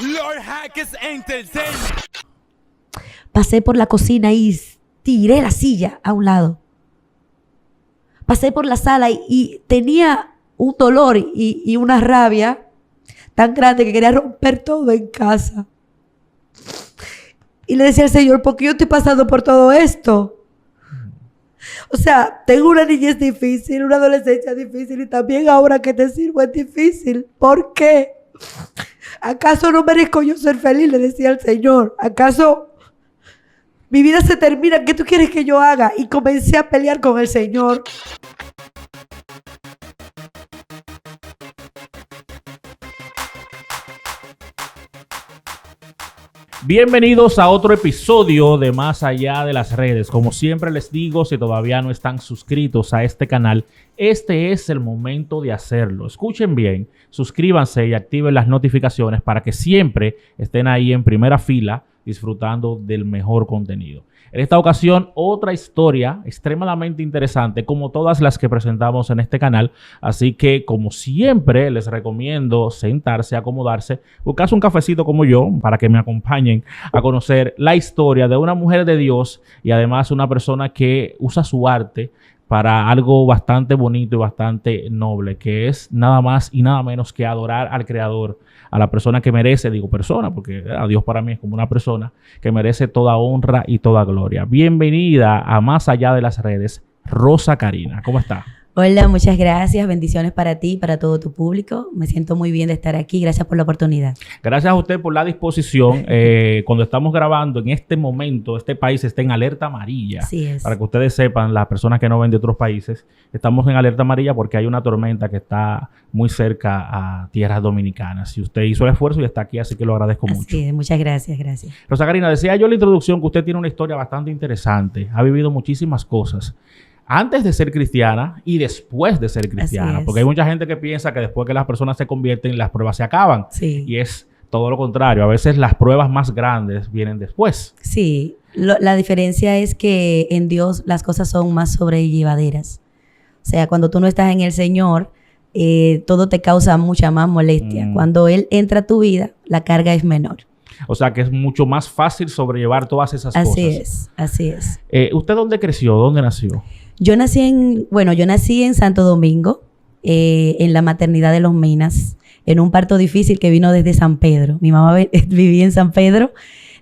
Lord Hackers Entertainment. Pasé por la cocina y tiré la silla a un lado. Pasé por la sala y tenía un dolor y una rabia tan grande que quería romper todo en casa. Y le decía al Señor, ¿por qué yo estoy pasando por todo esto? O sea, tengo una niñez difícil, una adolescencia difícil y también ahora que te sirvo es difícil. ¿Por qué? ¿Acaso no merezco yo ser feliz? Le decía al Señor. ¿Acaso mi vida se termina? ¿Qué tú quieres que yo haga? Y comencé a pelear con el Señor. Bienvenidos a otro episodio de Más Allá de las Redes. Como siempre les digo, si todavía no están suscritos a este canal, este es el momento de hacerlo. Escuchen bien, suscríbanse y activen las notificaciones para que siempre estén ahí en primera fila disfrutando del mejor contenido. En esta ocasión, otra historia extremadamente interesante, como todas las que presentamos en este canal. Así que, como siempre, les recomiendo sentarse, acomodarse, buscarse un cafecito como yo, para que me acompañen a conocer la historia de una mujer de Dios y además una persona que usa su arte para algo bastante bonito y bastante noble, que es nada más y nada menos que adorar al Creador, a la persona que merece, digo persona, porque a Dios para mí es como una persona que merece toda honra y toda gloria. Bienvenida a Más Allá de las Redes, Rosa Karina. ¿Cómo está? Hola, muchas gracias. Bendiciones para ti y para todo tu público. Me siento muy bien de estar aquí. Gracias por la oportunidad. Gracias a usted por la disposición. Cuando estamos grabando, en este momento, este país está en alerta amarilla. Así es. Para que ustedes sepan, las personas que no ven de otros países, estamos en alerta amarilla porque hay una tormenta que está muy cerca a tierras dominicanas. Y usted hizo el esfuerzo y está aquí, así que lo agradezco mucho. Así es. Muchas gracias, gracias. Rosa Karina, decía yo en la introducción que usted tiene una historia bastante interesante. Ha vivido muchísimas cosas antes de ser cristiana y después de ser cristiana. Porque hay mucha gente que piensa que después que las personas se convierten, las pruebas se acaban. Sí. Y es todo lo contrario. A veces las pruebas más grandes vienen después. Sí. La diferencia es que en Dios las cosas son más sobrellevaderas. O sea, cuando tú no estás en el Señor, todo te causa mucha más molestia. Cuando Él entra a tu vida, la carga es menor. O sea, que es mucho más fácil sobrellevar todas esas cosas. Así es. ¿Usted dónde creció? ¿Dónde nació? Yo nací en Santo Domingo, en la maternidad de Los Minas, en un parto difícil que vino desde San Pedro. Mi mamá vivía en San Pedro,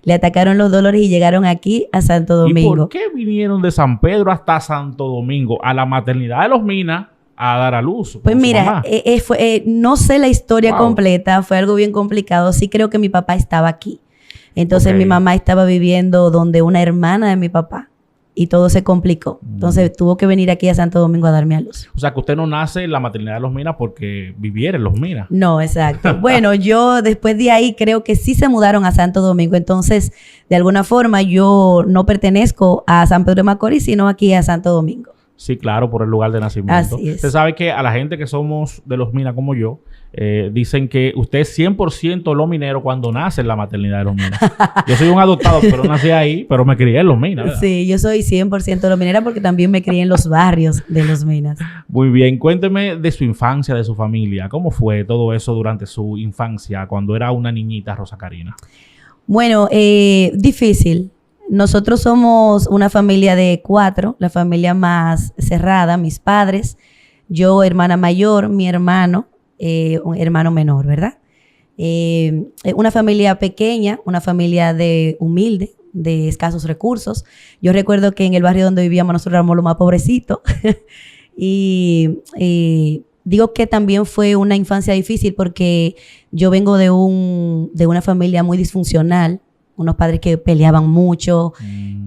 le atacaron los dolores y llegaron aquí a Santo Domingo. ¿Y por qué vinieron de San Pedro hasta Santo Domingo, a la maternidad de Los Minas, a dar a luz? Pues mira, no sé la historia completa, fue algo bien complicado. Sí creo que mi papá estaba aquí. Entonces mi mamá estaba viviendo donde una hermana de mi papá. Y todo se complicó. Entonces tuvo que venir aquí a Santo Domingo a darme a luz. O sea, que usted no nace en la maternidad de Los Minas porque viviera en Los Minas. No, exacto. Bueno, yo después de ahí creo que sí se mudaron a Santo Domingo. Entonces, de alguna forma, yo no pertenezco a San Pedro de Macorís, sino aquí a Santo Domingo. Sí, claro, por el lugar de nacimiento. Así es. Usted sabe que a la gente que somos de Los Minas como yo, dicen que usted es 100% lominero cuando nace en la maternidad de Los Minas. Yo soy un adoptado, pero nací ahí, pero me crié en Los Minas, ¿verdad? Sí, yo soy 100% lominera porque también me crié en los barrios de Los Minas. Muy bien. Cuénteme de su infancia, de su familia. ¿Cómo fue todo eso durante su infancia, cuando era una niñita, Rosa Karina? Bueno, difícil. Nosotros somos una familia de 4, la familia más cerrada, mis padres, yo, hermana mayor, mi hermano, un hermano menor, ¿verdad? Una familia pequeña, una familia humilde, de escasos recursos. Yo recuerdo que en el barrio donde vivíamos nosotros éramos los más pobrecitos. y digo que también fue una infancia difícil porque yo vengo de una familia muy disfuncional, unos padres que peleaban mucho.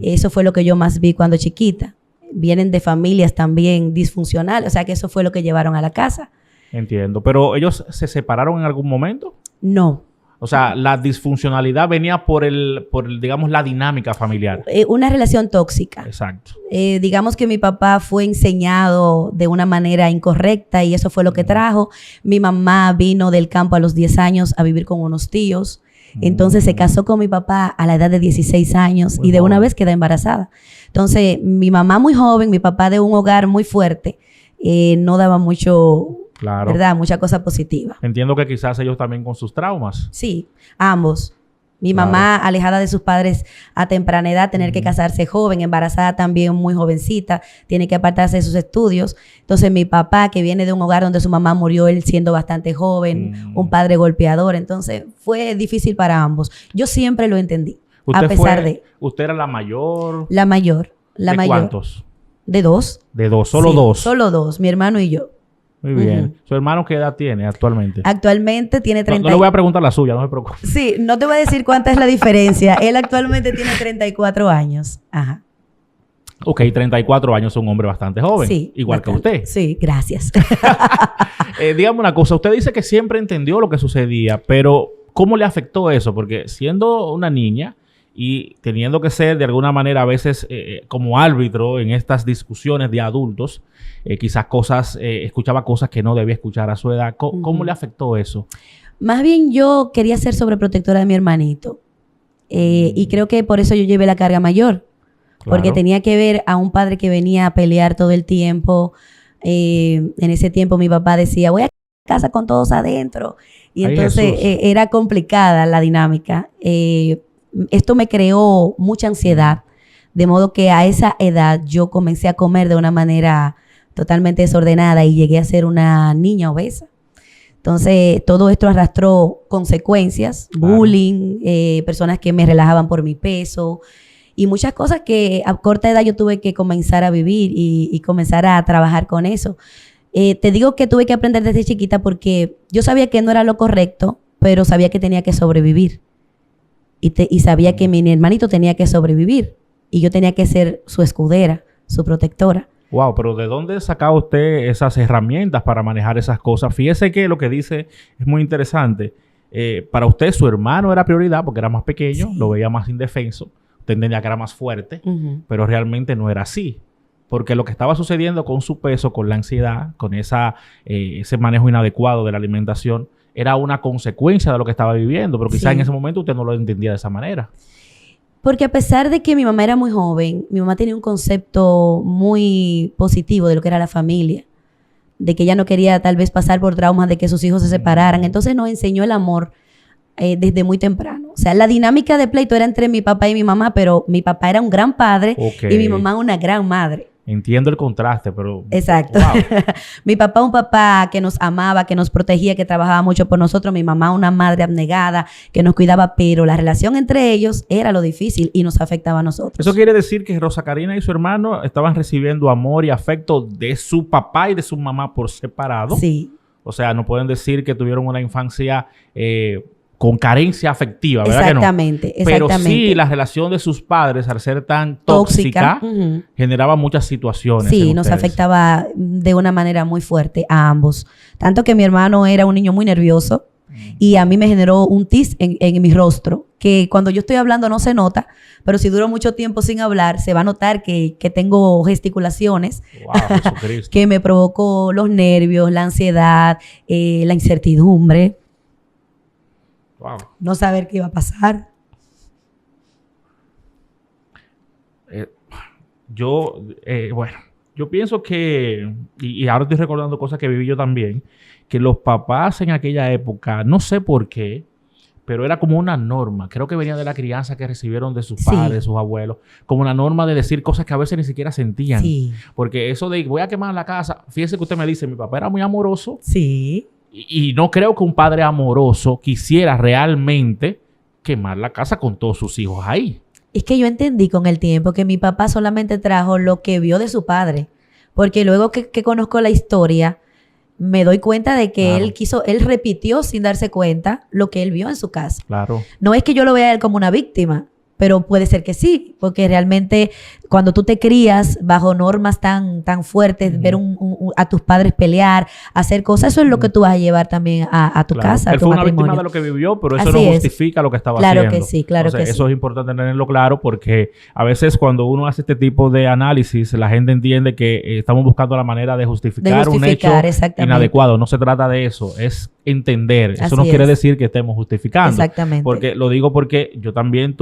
Eso fue lo que yo más vi cuando chiquita. Vienen de familias también disfuncionales, o sea que eso fue lo que llevaron a la casa. Entiendo. ¿Pero ellos se separaron en algún momento? No. O sea, la disfuncionalidad venía por digamos, la dinámica familiar. Una relación tóxica. Exacto. Digamos que mi papá fue enseñado de una manera incorrecta y eso fue lo que trajo. Mi mamá vino del campo a los 10 años a vivir con unos tíos. Entonces se casó con mi papá a la edad de 16 años y de una vez queda embarazada. Entonces mi mamá muy joven, mi papá de un hogar muy fuerte, no daba mucho Claro. ¿verdad? Mucha cosa positiva. Entiendo que quizás ellos también con sus traumas. Sí, ambos. Mi Claro. mamá alejada de sus padres a temprana edad, tener que casarse joven, embarazada también muy jovencita, tiene que apartarse de sus estudios. Entonces mi papá, que viene de un hogar donde su mamá murió él siendo bastante joven, un padre golpeador, entonces fue difícil para ambos. Yo siempre lo entendí, a pesar de ¿Usted era la mayor? la mayor, la ¿De mayor. cuántos? De dos. De dos, solo Sí, dos. Solo dos, mi hermano y yo. Muy bien. ¿Su hermano qué edad tiene actualmente? Actualmente tiene No, 30. no le voy a preguntar la suya, no se preocupe. Sí, no te voy a decir cuánta es la diferencia. Él actualmente tiene 34 años. Ajá. Ok, 34 años, es un hombre bastante joven. Sí. Igual bastante. que usted. Sí, gracias. Dígame una cosa, usted dice que siempre entendió lo que sucedía, pero ¿cómo le afectó eso? Porque siendo una niña y teniendo que ser de alguna manera a veces como árbitro en estas discusiones de adultos, quizás escuchaba cosas que no debía escuchar a su edad. ¿Cómo le afectó eso? Más bien yo quería ser sobreprotectora de mi hermanito. Y creo que por eso yo llevé la carga mayor. Porque Claro. tenía que ver a un padre que venía a pelear todo el tiempo. En ese tiempo mi papá decía, voy a casa con todos adentro. Y Ay, entonces Jesús. era complicada la dinámica. Esto me creó mucha ansiedad. De modo que a esa edad yo comencé a comer de una manera totalmente desordenada y llegué a ser una niña obesa. Entonces, todo esto arrastró consecuencias, Claro. bullying, personas que me relajaban por mi peso y muchas cosas que a corta edad yo tuve que comenzar a vivir y comenzar a trabajar con eso. Te digo que tuve que aprender desde chiquita porque yo sabía que no era lo correcto, pero sabía que tenía que sobrevivir. Y sabía que mi hermanito tenía que sobrevivir y yo tenía que ser su escudera, su protectora. Wow, pero ¿de dónde sacaba usted esas herramientas para manejar esas cosas? Fíjese que lo que dice es muy interesante. Para usted su hermano era prioridad porque era más pequeño, Sí. lo veía más indefenso, usted entendía que era más fuerte, pero realmente no era así. Porque lo que estaba sucediendo con su peso, con la ansiedad, con ese manejo inadecuado de la alimentación, era una consecuencia de lo que estaba viviendo, pero quizás Sí. en ese momento usted no lo entendía de esa manera. Porque a pesar de que mi mamá era muy joven, mi mamá tenía un concepto muy positivo de lo que era la familia, de que ella no quería tal vez pasar por traumas de que sus hijos se separaran. Entonces nos enseñó el amor desde muy temprano. O sea, la dinámica de pleito era entre mi papá y mi mamá, pero mi papá era un gran padre Ok. y mi mamá una gran madre. Entiendo el contraste, pero... Exacto. Wow. Mi papá, un papá que nos amaba, que nos protegía, que trabajaba mucho por nosotros. Mi mamá, una madre abnegada, que nos cuidaba, pero la relación entre ellos era lo difícil y nos afectaba a nosotros. Eso quiere decir que Rosa Karina y su hermano estaban recibiendo amor y afecto de su papá y de su mamá por separado. Sí. O sea, no pueden decir que tuvieron una infancia con carencia afectiva, ¿verdad Exactamente, que no? Pero exactamente. sí, la relación de sus padres, al ser tan tóxica, Ujú. generaba muchas situaciones. Sí, en nos ustedes. afectaba de una manera muy fuerte a ambos. Tanto que mi hermano era un niño muy nervioso y a mí me generó un tis en mi rostro, que cuando yo estoy hablando no se nota, pero si duro mucho tiempo sin hablar, se va a notar que tengo gesticulaciones, Wow, Jesucristo. que me provocó los nervios, la ansiedad, la incertidumbre, Wow. no saber qué iba a pasar. Bueno, yo pienso que, y ahora estoy recordando cosas que viví yo también, que los papás en aquella época, no sé por qué, pero era como una norma. Creo que venía de la crianza que recibieron de sus Sí. padres, de sus abuelos, como una norma de decir cosas que a veces ni siquiera sentían. Sí, Porque eso de voy a quemar la casa, fíjese que usted me dice, mi papá era muy amoroso sí. y no creo que un padre amoroso quisiera realmente quemar la casa con todos sus hijos ahí. Es que yo entendí con el tiempo que mi papá solamente trajo lo que vio de su padre. Porque luego que conozco la historia, me doy cuenta de que Claro. él repitió sin darse cuenta lo que él vio en su casa. Claro. No es que yo lo vea a él como una víctima, pero puede ser que sí, porque realmente cuando tú te crías bajo normas tan fuertes, ver a tus padres pelear, hacer cosas, eso es lo que tú vas a llevar también a tu Claro. casa, a Él tu fue una víctima matrimonio. de lo que vivió, pero eso Así no es. justifica lo que estaba Claro haciendo. que sí, claro O sea, que eso sí. es importante tenerlo claro porque a veces cuando uno hace este tipo de análisis, la gente entiende que estamos buscando la manera de justificar un hecho exactamente. inadecuado. No se trata de eso, es entender. Eso Así no quiere es. decir que estemos justificando. Exactamente. Porque lo digo porque yo también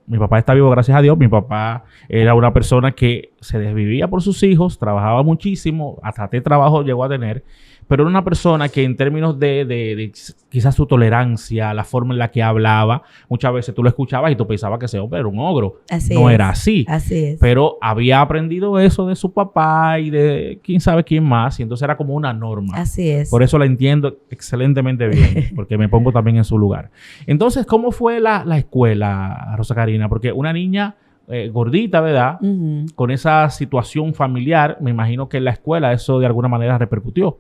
mi papá está vivo, gracias a Dios. Mi papá era una persona que se desvivía por sus hijos, trabajaba muchísimo, hasta trabajo llegó a tener, pero era una persona que en términos de quizás su tolerancia, la forma en la que hablaba, muchas veces tú lo escuchabas y tú pensabas que ese hombre era un ogro. Así no es. era así. Así es. Pero había aprendido eso de su papá y de quién sabe quién más, y entonces era como una norma. Así es. Por eso la entiendo excelentemente bien, porque me pongo también en su lugar. Entonces, ¿cómo fue la escuela, Rosa Karina? Porque una niña gordita, ¿verdad? Ujú. Con esa situación familiar, me imagino que en la escuela eso de alguna manera repercutió.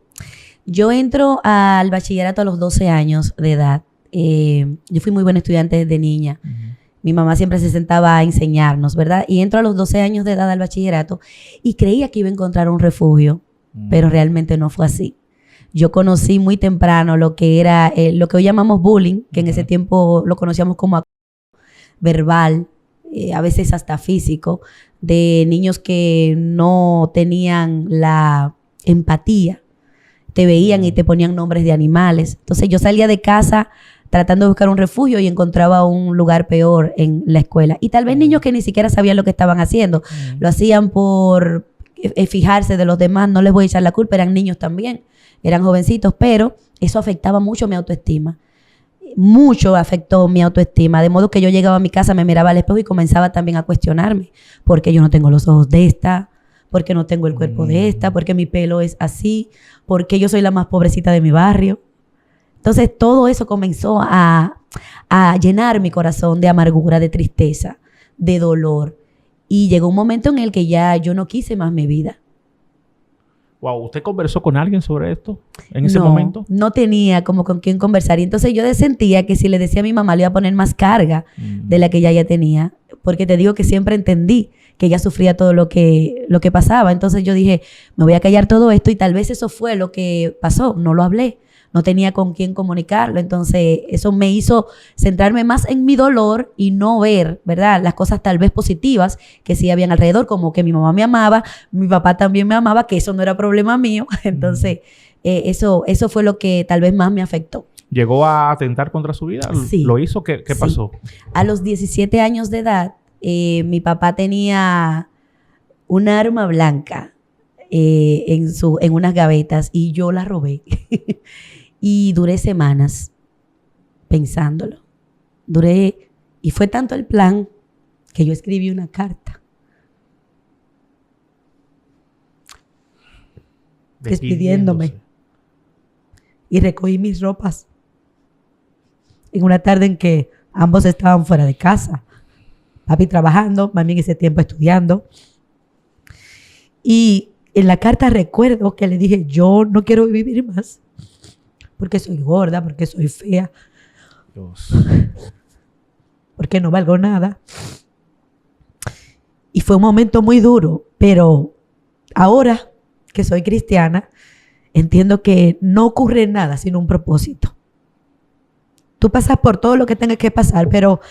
Yo entro al bachillerato a los 12 años de edad. Yo fui muy buena estudiante desde niña. Mi mamá siempre se sentaba a enseñarnos, ¿verdad? Y entro a los 12 años de edad al bachillerato y creía que iba a encontrar un refugio, pero realmente no fue así. Yo conocí muy temprano lo que era lo que hoy llamamos bullying, que en ese tiempo lo conocíamos como acoso verbal, a veces hasta físico, de niños que no tenían la empatía, te veían y te ponían nombres de animales. Entonces yo salía de casa tratando de buscar un refugio y encontraba un lugar peor en la escuela. Y tal vez niños que ni siquiera sabían lo que estaban haciendo. Lo hacían por fijarse de los demás. No les voy a echar la culpa, eran niños también, eran jovencitos, pero eso afectaba mucho mi autoestima. Mucho afectó mi autoestima, de modo que yo llegaba a mi casa, me miraba al espejo y comenzaba también a cuestionarme. ¿Por qué yo no tengo los ojos de esta? ¿Por qué no tengo el cuerpo de esta? ¿Por qué mi pelo es así? ¿Por qué yo soy la más pobrecita de mi barrio? Entonces todo eso comenzó a llenar mi corazón de amargura, de tristeza, de dolor. Y llegó un momento en el que ya yo no quise más mi vida. Wow, ¿usted conversó con alguien sobre esto en ese momento? No tenía como con quién conversar. Y entonces yo sentía que si le decía a mi mamá le iba a poner más carga de la que ella ya tenía. Porque te digo que siempre entendí que ella sufría todo lo que pasaba. Entonces yo dije, me voy a callar todo esto y tal vez eso fue lo que pasó. No lo hablé. No tenía con quién comunicarlo. Entonces eso me hizo centrarme más en mi dolor y no ver, ¿verdad?, las cosas tal vez positivas que sí habían alrededor, como que mi mamá me amaba, mi papá también me amaba, que eso no era problema mío. Entonces eso fue lo que tal vez más me afectó. ¿Llegó a atentar contra su vida? Sí. ¿Lo hizo? ¿Qué pasó? A los 17 años de edad, mi papá tenía un arma blanca en unas gavetas y yo la robé. Y duré semanas pensándolo. Y fue tanto el plan que yo escribí una carta despidiéndome. Y recogí mis ropas en una tarde en que ambos estaban fuera de casa. Papi trabajando, mami en ese tiempo estudiando. Y en la carta recuerdo que le dije, yo no quiero vivir más. Porque soy gorda, porque soy fea. Dios. Porque no valgo nada. Y fue un momento muy duro, pero ahora que soy cristiana, entiendo que no ocurre nada sin un propósito. Tú pasas por todo lo que tengas que pasar, pero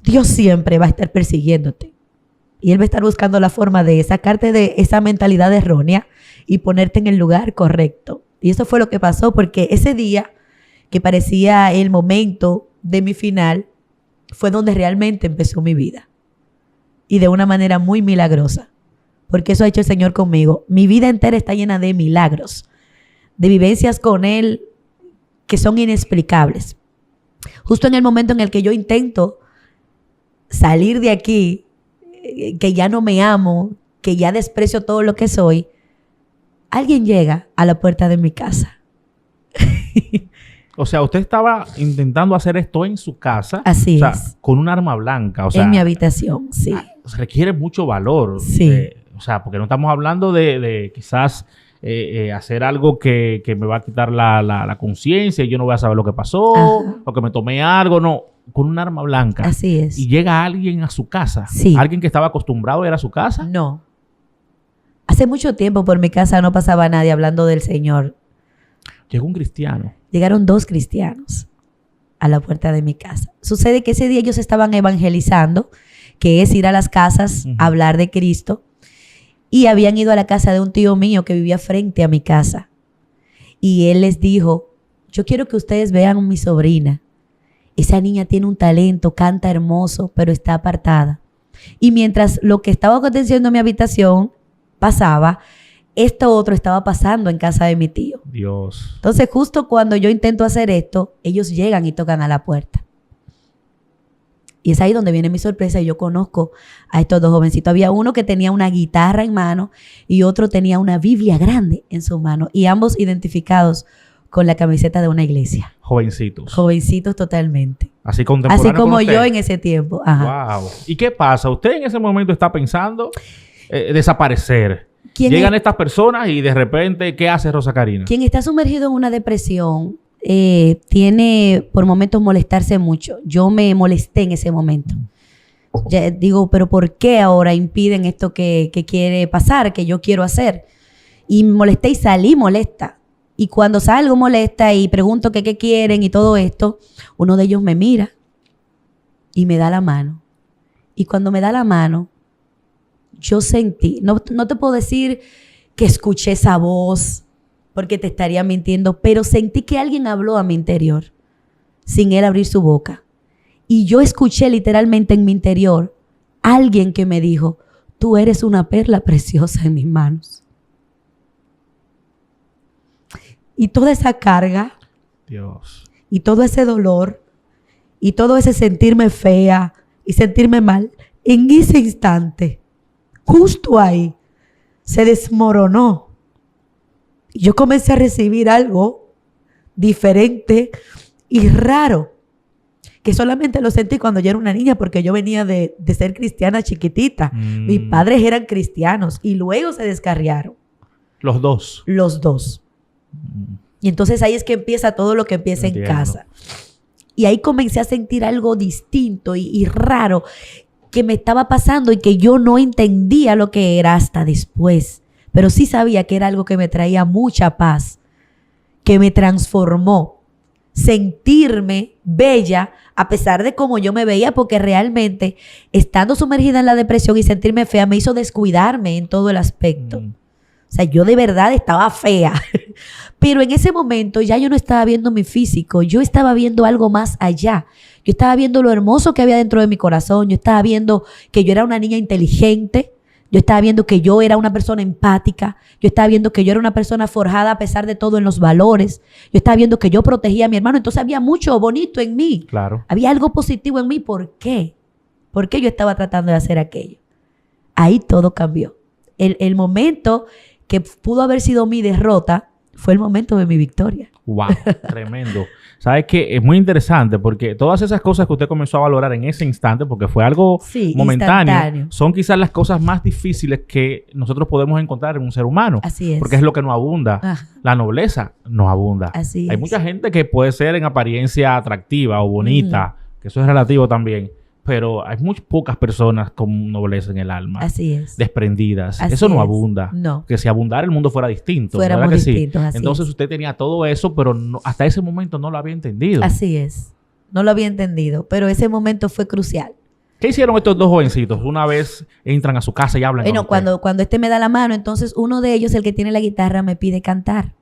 Dios siempre va a estar persiguiéndote. Y Él va a estar buscando la forma de sacarte de esa mentalidad errónea y ponerte en el lugar correcto. Y eso fue lo que pasó, porque ese día que parecía el momento de mi final, fue donde realmente empezó mi vida. Y de una manera muy milagrosa. Porque eso ha hecho el Señor conmigo. Mi vida entera está llena de milagros, de vivencias con Él que son inexplicables. Justo en el momento en el que yo intento salir de aquí, que ya no me amo, que ya desprecio todo lo que soy, alguien llega a la puerta de mi casa. O sea, usted estaba intentando hacer esto en su casa. Así o sea, es. con un arma blanca. O sea, en mi habitación, sí. Requiere mucho valor. Sí. O sea, porque no estamos hablando de quizás hacer algo que me va a quitar la conciencia y yo no voy a saber lo que pasó. Ajá. O que me tomé algo. No, con un arma blanca. Así es. Y llega alguien a su casa. Sí. Alguien que estaba acostumbrado a ir a su casa. No. Hace mucho tiempo por mi casa no pasaba nadie hablando del Señor. Llegó un cristiano. Llegaron 2 cristianos a la puerta de mi casa. Sucede que ese día ellos estaban evangelizando, que es ir a las casas a hablar de Cristo. Y habían ido a la casa de un tío mío que vivía frente a mi casa. Y él les dijo, yo quiero que ustedes vean a mi sobrina. Esa niña tiene un talento, canta hermoso, pero está apartada. Y mientras lo que estaba aconteciendo en mi habitación pasaba, esto otro estaba pasando en casa de mi tío. Dios. Entonces, justo cuando yo intento hacer esto, ellos llegan y tocan a la puerta. Y es ahí donde viene mi sorpresa y yo conozco a estos dos jovencitos. Había uno que tenía una guitarra en mano y otro tenía una Biblia grande en su mano. Y ambos identificados con la camiseta de una iglesia. Jovencitos. Jovencitos totalmente. Así contemporáneos. Así como con usted. yo en ese tiempo. Ajá. Wow. ¿Y qué pasa? ¿Usted en ese momento está pensando desaparecer? Llegan estas personas y de repente, ¿qué hace Rosa Karina? Quien está sumergido en una depresión tiene por momentos molestarse mucho. Yo me molesté en ese momento. Ya digo, pero ¿por qué ahora impiden esto que quiere pasar, que yo quiero hacer? Y me molesté y salí molesta. Y cuando salgo molesta y pregunto qué quieren y todo esto, uno de ellos me mira y me da la mano. Y cuando me da la mano, yo sentí, no te puedo decir que escuché esa voz, porque te estaría mintiendo, pero sentí que alguien habló a mi interior, sin él abrir su boca. Y yo escuché literalmente en mi interior alguien que me dijo, tú eres una perla preciosa en mis manos. Y toda esa carga, Dios. y todo ese dolor, y todo ese sentirme fea y sentirme mal, en ese instante, justo ahí, se desmoronó. Y yo comencé a recibir algo diferente y raro, que solamente lo sentí cuando yo era una niña, porque yo venía de ser cristiana chiquitita. Mis padres eran cristianos y luego se descarriaron. Los dos. Los dos. Y entonces ahí es que empieza todo lo que empieza en casa. Y ahí comencé a sentir algo distinto y raro que me estaba pasando y que yo no entendía lo que era hasta después. Pero sí sabía que era algo que me traía mucha paz, que me transformó. Sentirme bella a pesar de cómo yo me veía, porque realmente estando sumergida en la depresión y sentirme fea me hizo descuidarme en todo el aspecto. O sea, yo de verdad estaba fea. Pero en ese momento ya yo no estaba viendo mi físico, yo estaba viendo algo más allá. Yo estaba viendo lo hermoso que había dentro de mi corazón, yo estaba viendo que yo era una niña inteligente, yo estaba viendo que yo era una persona empática, yo estaba viendo que yo era una persona forjada a pesar de todo en los valores, yo estaba viendo que yo protegía a mi hermano, entonces había mucho bonito en mí. Claro. Había algo positivo en mí. ¿Por qué? ¿Por qué yo estaba tratando de hacer aquello? Ahí todo cambió. El momento que pudo haber sido mi derrota fue el momento de mi victoria. Wow, tremendo. ¿Sabes qué? Es muy interesante porque todas esas cosas que usted comenzó a valorar en ese instante, porque fue algo momentáneo, son quizás las cosas más difíciles que nosotros podemos encontrar en un ser humano. Así es. Porque es lo que nos abunda. Ajá. La nobleza nos abunda. Así Hay es. mucha gente que puede ser en apariencia atractiva o bonita, que eso es relativo también. Pero hay muy pocas personas con nobleza en el alma. Así es. Desprendidas. Así Eso no es. abunda. No. Que si abundara el mundo fuera distinto. Fuéramos ¿verdad que distintos, sí? así Entonces es. usted tenía todo eso, pero hasta ese momento no lo había entendido. Así es. No lo había entendido, pero ese momento fue crucial. ¿Qué hicieron estos dos jovencitos? Una vez entran a su casa y hablan Bueno, con usted. cuando este me da la mano, entonces uno de ellos, el que tiene la guitarra, me pide cantar.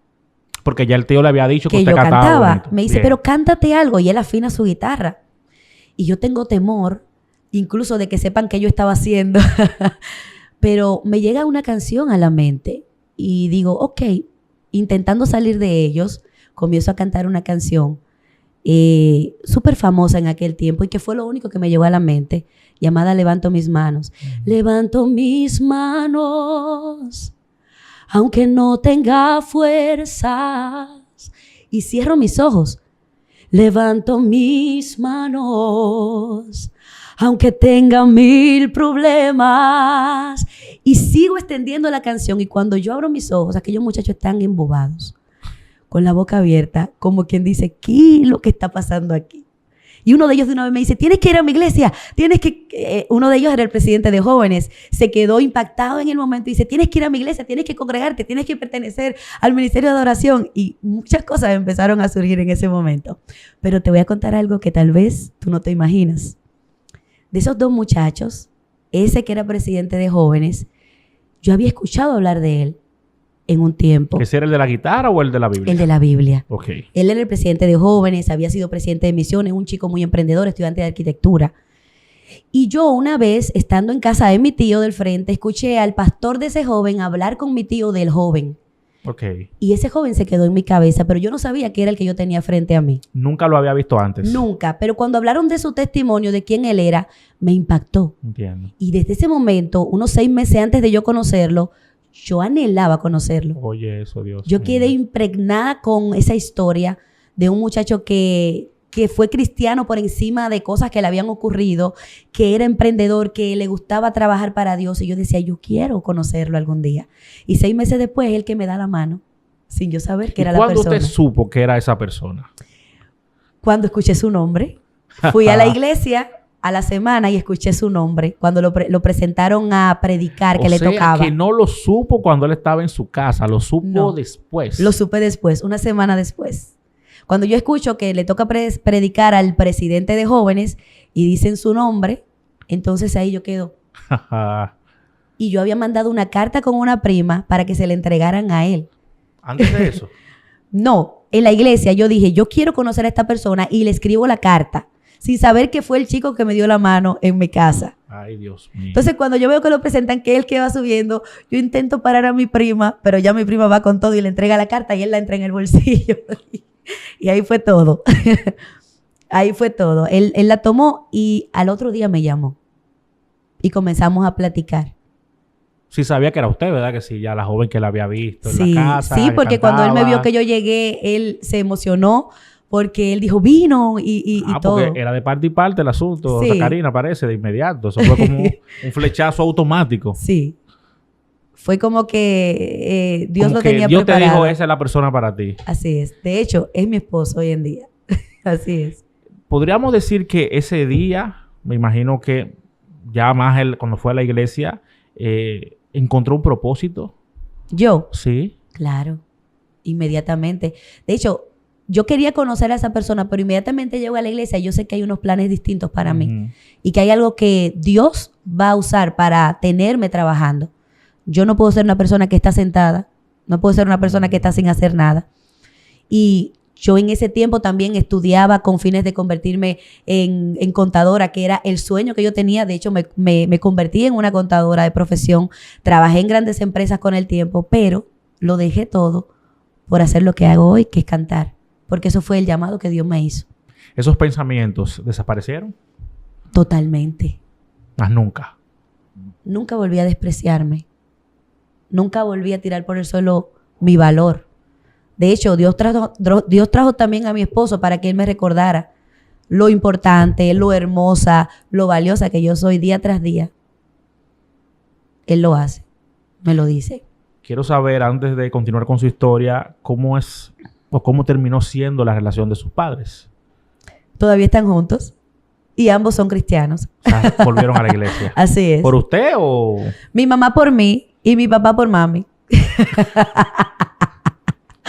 Porque ya el tío le había dicho que Que usted yo cantaba. bonito. Me dice, Bien. pero cántate algo. Y él afina su guitarra. Y yo tengo temor, incluso de que sepan qué yo estaba haciendo. Pero me llega una canción a la mente. Y digo, ok, intentando salir de ellos, comienzo a cantar una canción súper famosa en aquel tiempo y que fue lo único que me llegó a la mente, llamada Levanto mis manos. Levanto mis manos, aunque no tenga fuerzas, y cierro mis ojos. Levanto mis manos, aunque tenga 1000 problemas, y sigo extendiendo la canción. Y cuando yo abro mis ojos, aquellos muchachos están embobados, con la boca abierta, como quien dice, ¿qué es lo que está pasando aquí? Y uno de ellos de una vez me dice, tienes que ir a mi iglesia, tienes que... uno de ellos era el presidente de jóvenes, se quedó impactado en el momento y dice, tienes que ir a mi iglesia, tienes que congregarte, tienes que pertenecer al ministerio de oración. Y muchas cosas empezaron a surgir en ese momento. Pero te voy a contar algo que tal vez tú no te imaginas. De esos dos muchachos, ese que era presidente de jóvenes, yo había escuchado hablar de él en un tiempo. ¿Ese era el de la guitarra o el de la Biblia? El de la Biblia. Ok. Él era el presidente de jóvenes, había sido presidente de misiones, un chico muy emprendedor, estudiante de arquitectura. Y yo una vez, estando en casa de mi tío del frente, escuché al pastor de ese joven hablar con mi tío del joven. Ok. Y ese joven se quedó en mi cabeza, pero yo no sabía que era el que yo tenía frente a mí. Nunca lo había visto antes. Nunca. Pero cuando hablaron de su testimonio, de quién él era, me impactó. Entiendo. Y desde ese momento, unos 6 meses antes de yo conocerlo, yo anhelaba conocerlo. Oye, eso, Dios Yo mío. quedé impregnada con esa historia de un muchacho que fue cristiano por encima de cosas que le habían ocurrido, que era emprendedor, que le gustaba trabajar para Dios. Y yo decía, yo quiero conocerlo algún día. Y 6 meses después, él que me da la mano, sin yo saber que era la persona. ¿Cuándo usted supo que era esa persona? Cuando escuché su nombre. Fui a la iglesia a la semana y escuché su nombre. Cuando lo presentaron a predicar, que O le sea, tocaba. que no lo supo cuando él estaba en su casa, lo supo No. después. Lo supe después, una semana después. Cuando yo escucho que le toca predicar al presidente de jóvenes y dicen su nombre, entonces ahí yo quedo. Y yo había mandado una carta con una prima para que se le entregaran a él. Antes de eso. No, en la iglesia yo dije, yo quiero conocer a esta persona y le escribo la carta, sin saber que fue el chico que me dio la mano en mi casa. Ay, Dios mío. Entonces, cuando yo veo que lo presentan, que él que va subiendo, yo intento parar a mi prima, pero ya mi prima va con todo y le entrega la carta y él la entra en el bolsillo. Y ahí fue todo. Ahí fue todo. Él la tomó y al otro día me llamó. Y comenzamos a platicar. Sí sabía que era usted, ¿verdad? Que sí, ya la joven que la había visto en Sí, la casa. sí, que porque cuando él me cantaba. vio que yo llegué, él se emocionó porque él dijo, vino y todo. Porque era de parte y parte el asunto. Sí. O sea, Karina, parece, de inmediato. Eso fue como un flechazo automático. Sí. Fue como que Dios Como lo que tenía Dios te preparado. dijo, esa es la persona para ti. Así es. De hecho, es mi esposo hoy en día. Así es. Podríamos decir que ese día, me imagino que ya más él, cuando fue a la iglesia, encontró un propósito. Yo, Sí. claro, inmediatamente. De hecho, yo quería conocer a esa persona, pero inmediatamente llego a la iglesia y yo sé que hay unos planes distintos para mí. Ujú. Y que hay algo que Dios va a usar para tenerme trabajando. Yo no puedo ser una persona que está sentada. No puedo ser una persona que está sin hacer nada. Y yo en ese tiempo también estudiaba con fines de convertirme en contadora, que era el sueño que yo tenía. De hecho, me convertí en una contadora de profesión. Trabajé en grandes empresas con el tiempo, pero lo dejé todo por hacer lo que hago hoy, que es cantar. Porque eso fue el llamado que Dios me hizo. ¿Esos pensamientos desaparecieron? Totalmente. Más nunca. Nunca volví a despreciarme. Nunca volví a tirar por el suelo mi valor. De hecho, Dios trajo también a mi esposo para que él me recordara lo importante, lo hermosa, lo valiosa que yo soy día tras día. Él lo hace, me lo dice. Quiero saber, antes de continuar con su historia, cómo es o cómo terminó siendo la relación de sus padres. Todavía están juntos y ambos son cristianos. O sea, volvieron a la iglesia. Así es. ¿Por usted o...? Mi mamá por mí y mi papá por mami.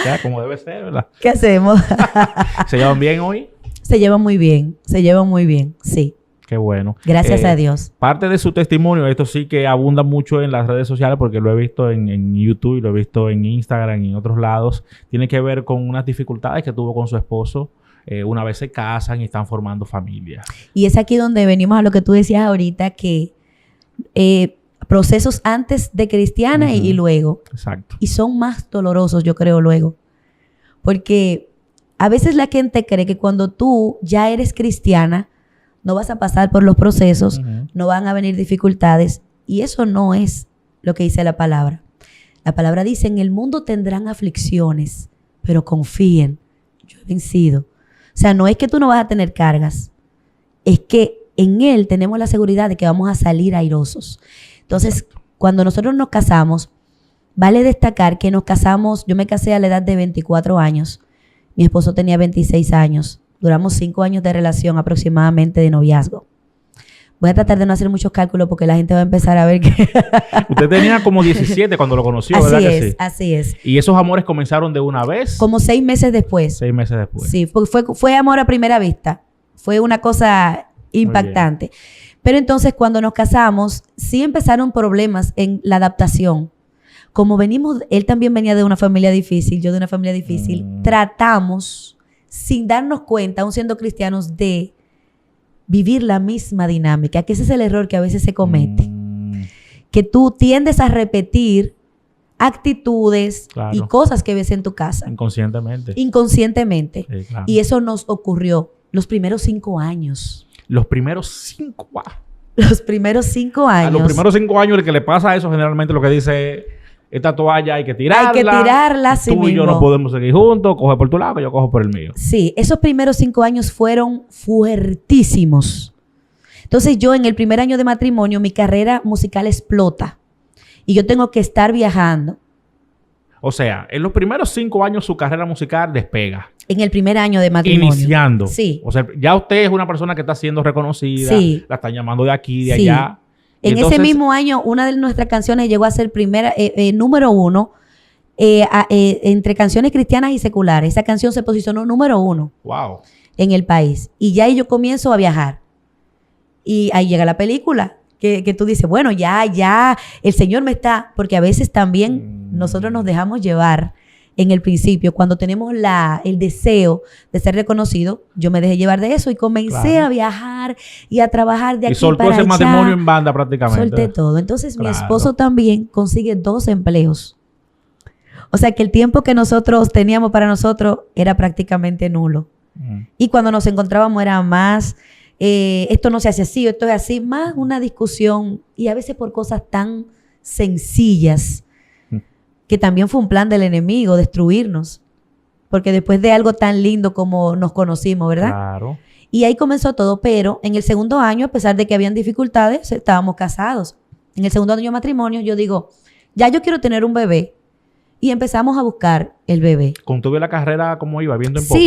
Ya, como debe ser, ¿verdad? ¿Qué hacemos? ¿Se llevan bien hoy? Se llevan muy bien, sí. Qué bueno. Gracias a Dios. Parte de su testimonio, esto sí que abunda mucho en las redes sociales porque lo he visto en YouTube y lo he visto en Instagram y en otros lados. Tiene que ver con unas dificultades que tuvo con su esposo. Una vez se casan y están formando familia. Y es aquí donde venimos a lo que tú decías ahorita, que procesos antes de cristiana Ujú. y luego. Exacto. Y son más dolorosos, yo creo, luego. Porque a veces la gente cree que cuando tú ya eres cristiana, no vas a pasar por los procesos, Ujú. no van a venir dificultades. Y eso no es lo que dice la palabra. La palabra dice, en el mundo tendrán aflicciones, pero confíen, yo he vencido. O sea, no es que tú no vas a tener cargas, es que en Él tenemos la seguridad de que vamos a salir airosos. Entonces, cuando nosotros nos casamos, vale destacar que nos casamos, yo me casé a la edad de 24 años, mi esposo tenía 26 años, duramos 5 años de relación aproximadamente de noviazgo. Voy a tratar de no hacer muchos cálculos porque la gente va a empezar a ver que... Usted tenía como 17 cuando lo conoció, ¿verdad Así que es, sí? así es. ¿Y esos amores comenzaron de una vez? Como 6 meses después. 6 meses después. Sí, fue amor a primera vista. Fue una cosa impactante. Pero entonces cuando nos casamos, sí empezaron problemas en la adaptación. Como venimos, él también venía de una familia difícil, yo de una familia difícil, tratamos, sin darnos cuenta, aún siendo cristianos, de vivir la misma dinámica, que ese es el error que a veces se comete. Que tú tiendes a repetir actitudes Claro. y cosas que ves en tu casa Inconscientemente. Sí, claro. y eso nos ocurrió los primeros 5 años. Los primeros 5 años. Los primeros 5 A años. los primeros 5 años el que le pasa eso generalmente lo que dice, esta toalla hay que tirarla. Hay que tirarla, así Tú y yo mismo. no podemos seguir juntos. Coge por tu lado, que yo cojo por el mío. Sí, esos primeros 5 años fueron fuertísimos. Entonces yo en el primer año de matrimonio mi carrera musical explota y yo tengo que estar viajando. O sea, en los primeros 5 años su carrera musical despega. En el primer año de matrimonio. Iniciando. Sí. O sea, ya usted es una persona que está siendo reconocida. Sí. La están llamando de aquí, de Sí. allá. Y En entonces, ese mismo año, una de nuestras canciones llegó a ser número 1 entre canciones cristianas y seculares. Esa canción se posicionó número 1 wow. en el país. Y ya ahí yo comienzo a viajar. Y ahí llega la película, que tú dices, bueno, ya, el Señor me está... Porque a veces también nosotros nos dejamos llevar en el principio. Cuando tenemos el deseo de ser reconocido, yo me dejé llevar de eso y comencé a viajar y a trabajar de aquí Y soltó para ese allá. matrimonio en banda prácticamente. Solté todo. Entonces mi Claro. esposo también consigue 2 empleos. O sea que el tiempo que nosotros teníamos para nosotros era prácticamente nulo. Y cuando nos encontrábamos era más, esto no se hace así, esto es así, más una discusión y a veces por cosas tan sencillas que también fue un plan del enemigo, destruirnos. Porque después de algo tan lindo como nos conocimos, ¿verdad? Claro. Y ahí comenzó todo, pero en el segundo año, a pesar de que habían dificultades, estábamos casados. En el segundo año de matrimonio, yo digo, ya yo quiero tener un bebé. Y empezamos a buscar el bebé. ¿Contuve la carrera como iba? Viendo en poco.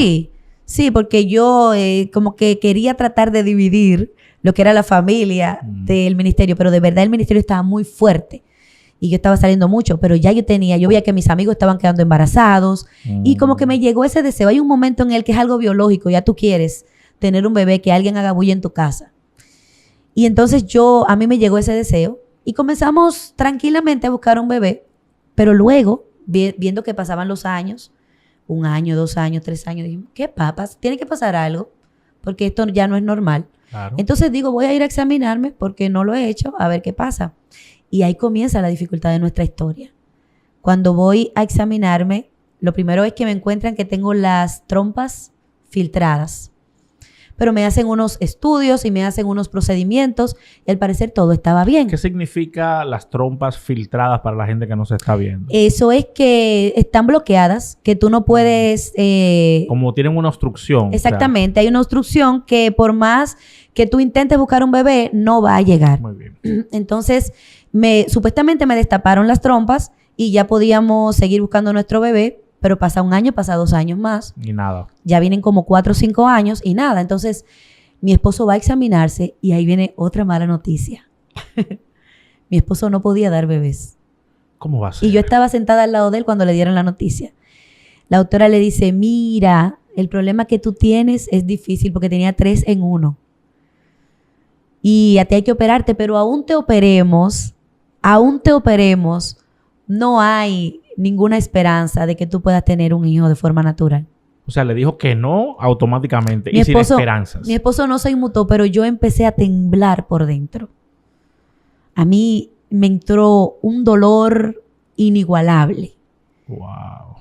Sí, porque yo como que quería tratar de dividir lo que era la familia del ministerio, pero de verdad el ministerio estaba muy fuerte. Y yo estaba saliendo mucho, pero ya yo veía que mis amigos estaban quedando embarazados. Y como que me llegó ese deseo. Hay un momento en el que es algo biológico, ya tú quieres tener un bebé, que alguien haga bulla en tu casa. Y entonces a mí me llegó ese deseo y comenzamos tranquilamente a buscar un bebé, pero luego, viendo que pasaban los años, 1 año, 2 años, 3 años, dijimos, ¿qué papas? Tiene que pasar algo, porque esto ya no es normal. Claro. Entonces digo, voy a ir a examinarme porque no lo he hecho, a ver qué pasa. Y ahí comienza la dificultad de nuestra historia. Cuando voy a examinarme, lo primero es que me encuentran que tengo las trompas filtradas. Pero me hacen unos estudios y me hacen unos procedimientos y al parecer todo estaba bien. ¿Qué significa las trompas filtradas para la gente que no se está viendo? Eso es que están bloqueadas, que tú no puedes... Como tienen una obstrucción. Exactamente, hay una obstrucción que por más que tú intentes buscar un bebé, no va a llegar. Muy bien. Entonces, supuestamente me destaparon las trompas y ya podíamos seguir buscando nuestro bebé, pero pasa 1 año, pasa 2 años más. Y nada. Ya vienen como 4 o 5 años y nada. Entonces, mi esposo va a examinarse y ahí viene otra mala noticia. Mi esposo no podía dar bebés. ¿Cómo va a ser? Y yo estaba sentada al lado de él cuando le dieron la noticia. La doctora le dice, mira, el problema que tú tienes es difícil porque tenía 3 en 1. Y a ti hay que operarte, pero aún te operemos, no hay ninguna esperanza de que tú puedas tener un hijo de forma natural. O sea, le dijo que no automáticamente y sin esperanzas. Mi esposo no se inmutó, pero yo empecé a temblar por dentro. A mí me entró un dolor inigualable. Wow.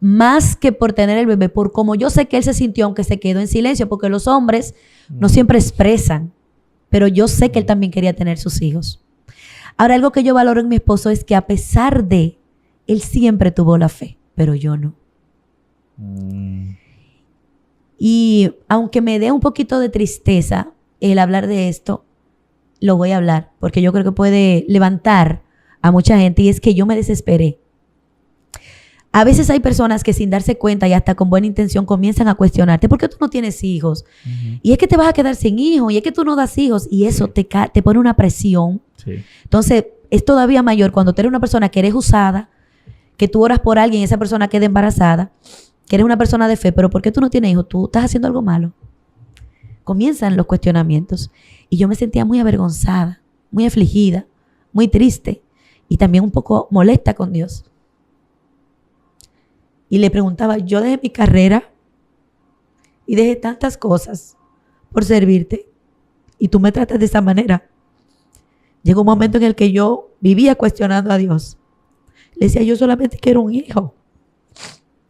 Más que por tener el bebé, por como yo sé que él se sintió, aunque se quedó en silencio, porque los hombres no siempre expresan, pero yo sé que él también quería tener sus hijos. Ahora, algo que yo valoro en mi esposo es que a pesar de, él siempre tuvo la fe, pero yo no. Y aunque me dé un poquito de tristeza el hablar de esto, lo voy a hablar, porque yo creo que puede levantar a mucha gente, y es que yo me desesperé. A veces hay personas que sin darse cuenta y hasta con buena intención comienzan a cuestionarte, ¿por qué tú no tienes hijos? Y es que te vas a quedar sin hijos, y es que tú no das hijos, y eso te pone una presión. Sí. Entonces, es todavía mayor cuando tú eres una persona que eres usada, que tú oras por alguien y esa persona queda embarazada, que eres una persona de fe, pero ¿por qué tú no tienes hijos? Tú estás haciendo algo malo. Comienzan los cuestionamientos. Y yo me sentía muy avergonzada, muy afligida, muy triste y también un poco molesta con Dios. Y le preguntaba, yo dejé mi carrera y dejé tantas cosas por servirte. y tú me tratas de esa manera. Llegó un momento en el que yo vivía cuestionando a Dios. Le decía, yo solamente quiero un hijo.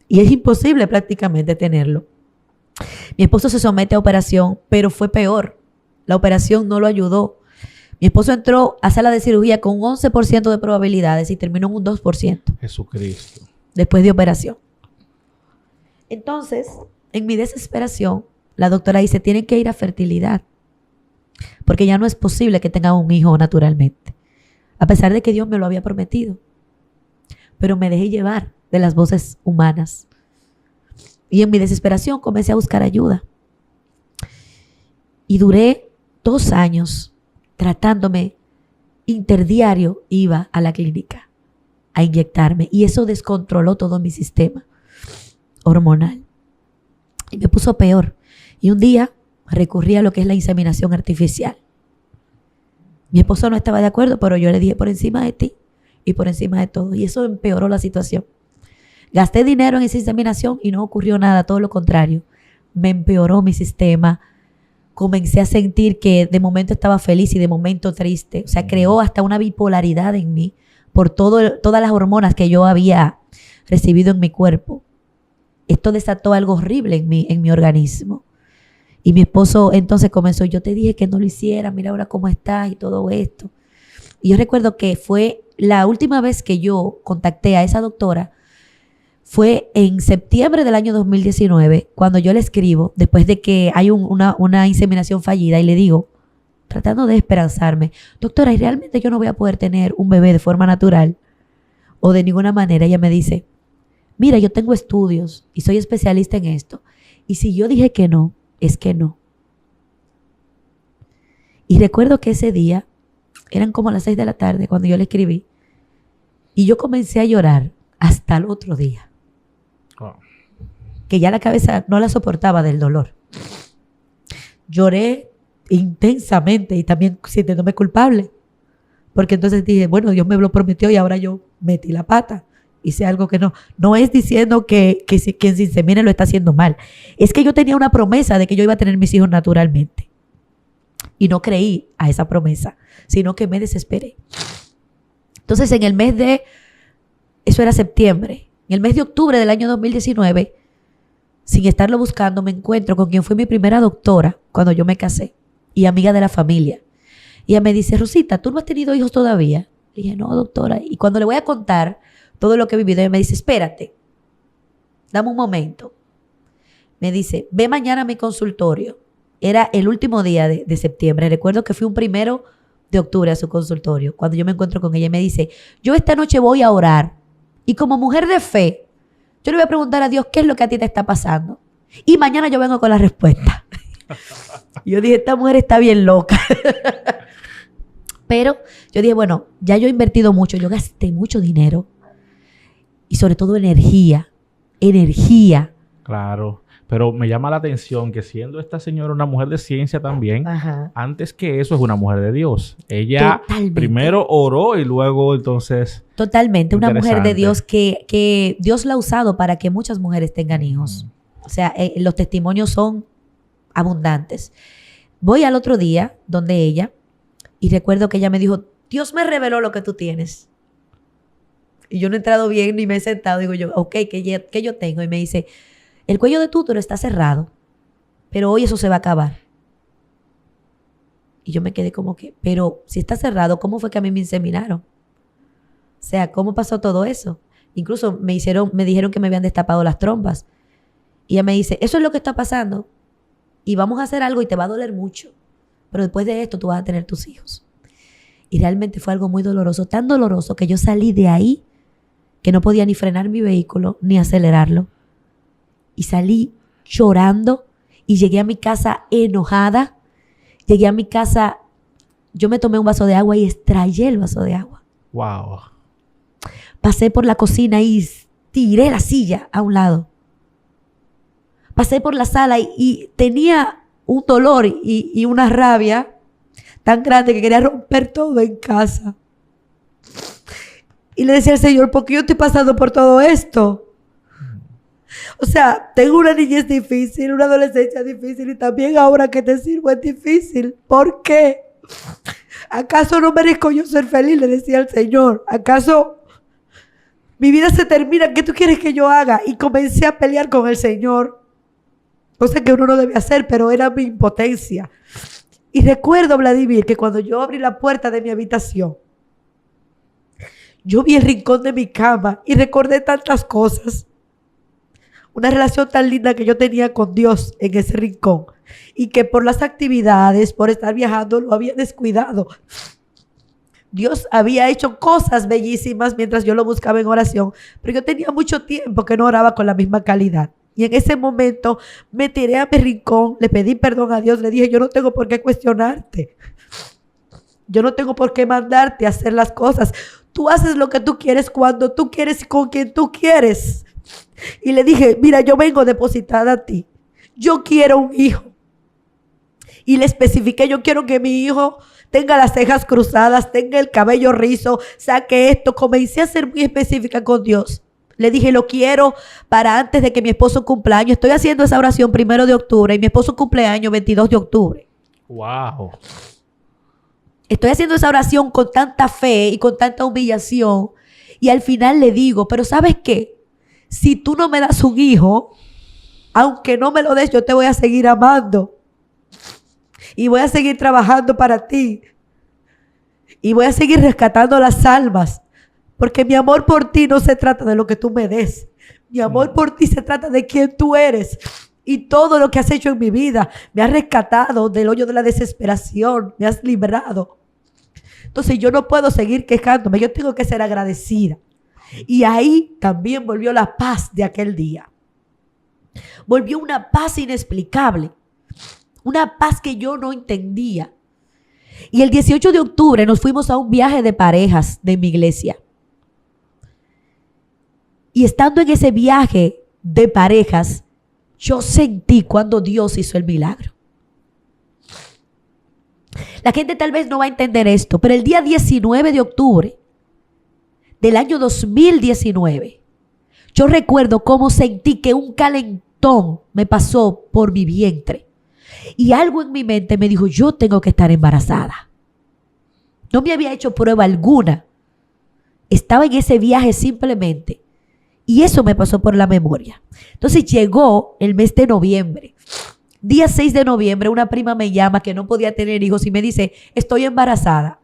Y es imposible prácticamente tenerlo. Mi esposo se somete a operación, pero fue peor. La operación no lo ayudó. Mi esposo entró a sala de cirugía con un 11% de probabilidades y terminó en un 2%. Jesucristo. Después de operación. Entonces, en mi desesperación, la doctora dice, tienen que ir a fertilidad. Porque ya no es posible que tengan un hijo naturalmente. A pesar de que Dios me lo había prometido. Pero me dejé llevar de las voces humanas. Y en mi desesperación comencé a buscar ayuda. Y duré 2 años tratándome. Interdiario iba a la clínica a inyectarme. Y eso descontroló todo mi sistema hormonal. Y me puso peor. Y un día recurrí a lo que es la inseminación artificial. Mi esposo no estaba de acuerdo, pero yo le dije, por encima de ti y por encima de todo. Y eso empeoró la situación. Gasté dinero en esa inseminación y no ocurrió nada, todo lo contrario. Me empeoró mi sistema. Comencé a sentir que de momento estaba feliz y de momento triste. O sea, creó hasta una bipolaridad en mí por todas las hormonas que yo había recibido en mi cuerpo. Esto desató algo horrible en mi organismo. Y mi esposo entonces comenzó, yo te dije que no lo hiciera, mira ahora cómo estás y todo esto. Y yo recuerdo que fue la última vez que yo contacté a esa doctora, fue en septiembre del año 2019, cuando yo le escribo, después de que hay una inseminación fallida, y le digo, tratando de esperanzarme, doctora, ¿y realmente yo no voy a poder tener un bebé de forma natural o de ninguna manera? Ella me dice, mira, yo tengo estudios y soy especialista en esto. Y si yo dije que no, es que no. Y recuerdo que ese día, eran como las 6 de la tarde cuando yo le escribí, y yo comencé a llorar hasta el otro día. Oh. Que ya la cabeza no la soportaba del dolor. Lloré intensamente y también sintiéndome culpable. Porque entonces dije, bueno, Dios me lo prometió y ahora yo metí la pata. Hice algo que no. No es diciendo que si quien se insemine lo está haciendo mal. Es que yo tenía una promesa de que yo iba a tener mis hijos naturalmente. Y no creí a esa promesa, sino que me desesperé. Entonces, en el mes de, eso era septiembre, en el mes de octubre del año 2019, sin estarlo buscando, me encuentro con quien fue mi primera doctora cuando yo me casé y amiga de la familia. Y ella me dice, Rosita, ¿tú no has tenido hijos todavía? Le dije, no, doctora. Y cuando le voy a contar todo lo que he vivido, ella me dice, espérate, dame un momento. Me dice, ve mañana a mi consultorio. Era el último día de septiembre. Recuerdo que fui un 1 de octubre a su consultorio. Cuando yo me encuentro con ella, me dice, yo esta noche voy a orar. Y como mujer de fe, yo le voy a preguntar a Dios qué es lo que a ti te está pasando. Y mañana yo vengo con la respuesta. Y yo dije, esta mujer está bien loca. Pero yo dije, bueno, ya yo he invertido mucho. Yo gasté mucho dinero. Y sobre todo energía. Energía. Claro. Pero me llama la atención que siendo esta señora una mujer de ciencia también, Ajá. antes que eso es una mujer de Dios. Ella Totalmente. primero oró y luego entonces... Totalmente, una mujer de Interesante. Dios que Dios la ha usado para que muchas mujeres tengan hijos. O sea, los testimonios son abundantes. Voy al otro día donde ella y recuerdo que ella me dijo, Dios me reveló lo que tú tienes. Y yo no he entrado bien ni me he sentado. Digo yo, ok, ¿qué yo tengo? Y me dice, el cuello de tu útero está cerrado, pero hoy eso se va a acabar. Y yo me quedé como que, pero si está cerrado, ¿cómo fue que a mí me inseminaron? O sea, ¿cómo pasó todo eso? Incluso me dijeron que me habían destapado las trompas. Y ella me dice, eso es lo que está pasando. Y vamos a hacer algo y te va a doler mucho. Pero después de esto tú vas a tener tus hijos. Y realmente fue algo muy doloroso. Tan doloroso que yo salí de ahí que no podía ni frenar mi vehículo ni acelerarlo. Y salí llorando y llegué a mi casa enojada. Llegué a mi casa, yo me tomé un vaso de agua y extraí el vaso de agua. Wow. Pasé por la cocina y tiré la silla a un lado. Pasé por la sala y tenía un dolor y una rabia tan grande que quería romper todo en casa. Y le decía al Señor, ¿por qué yo estoy pasando por todo esto? O sea, tengo una niñez difícil, una adolescencia difícil y también ahora que te sirvo es difícil. ¿Por qué? ¿Acaso no merezco yo ser feliz? Le decía al Señor. ¿Acaso mi vida se termina? ¿Qué tú quieres que yo haga? Y comencé a pelear con el Señor. Cosa que uno no debe hacer, pero era mi impotencia. Y recuerdo, Vladimir, que cuando yo abrí la puerta de mi habitación, yo vi el rincón de mi cama y recordé tantas cosas. Una relación tan linda que yo tenía con Dios en ese rincón y que por las actividades, por estar viajando, lo había descuidado. Dios había hecho cosas bellísimas mientras yo lo buscaba en oración, pero yo tenía mucho tiempo que no oraba con la misma calidad. Y en ese momento me tiré a mi rincón, le pedí perdón a Dios, le dije, yo no tengo por qué cuestionarte. Yo no tengo por qué mandarte a hacer las cosas. Tú haces lo que tú quieres, cuando tú quieres y con quien tú quieres. Y le dije, mira, yo vengo depositada a ti. Yo quiero un hijo. Y le especifiqué, yo quiero que mi hijo tenga las cejas cruzadas, tenga el cabello rizo, saque esto. Comencé a ser muy específica con Dios. Le dije, lo quiero para antes de que mi esposo cumpla años. Estoy haciendo esa oración 1 de octubre y mi esposo cumple años 22 de octubre. Wow. Estoy haciendo esa oración con tanta fe y con tanta humillación. Y al final le digo, pero ¿sabes qué? Si tú no me das un hijo, aunque no me lo des, yo te voy a seguir amando. Y voy a seguir trabajando para ti. Y voy a seguir rescatando las almas. Porque mi amor por ti no se trata de lo que tú me des. Mi amor por ti se trata de quién tú eres. Y todo lo que has hecho en mi vida me has rescatado del hoyo de la desesperación. Me has librado. Entonces yo no puedo seguir quejándome. Yo tengo que ser agradecida. Y ahí también volvió la paz de aquel día. Volvió una paz inexplicable. Una paz que yo no entendía. Y el 18 de octubre nos fuimos a un viaje de parejas de mi iglesia. Y estando en ese viaje de parejas, yo sentí cuando Dios hizo el milagro. La gente tal vez no va a entender esto, pero el día 19 de octubre del año 2019, yo recuerdo cómo sentí que un calentón me pasó por mi vientre. Y algo en mi mente me dijo, yo tengo que estar embarazada. No me había hecho prueba alguna. Estaba en ese viaje simplemente. Y eso me pasó por la memoria. Entonces llegó el mes de noviembre. Día 6 de noviembre, una prima me llama que no podía tener hijos y me dice, estoy embarazada.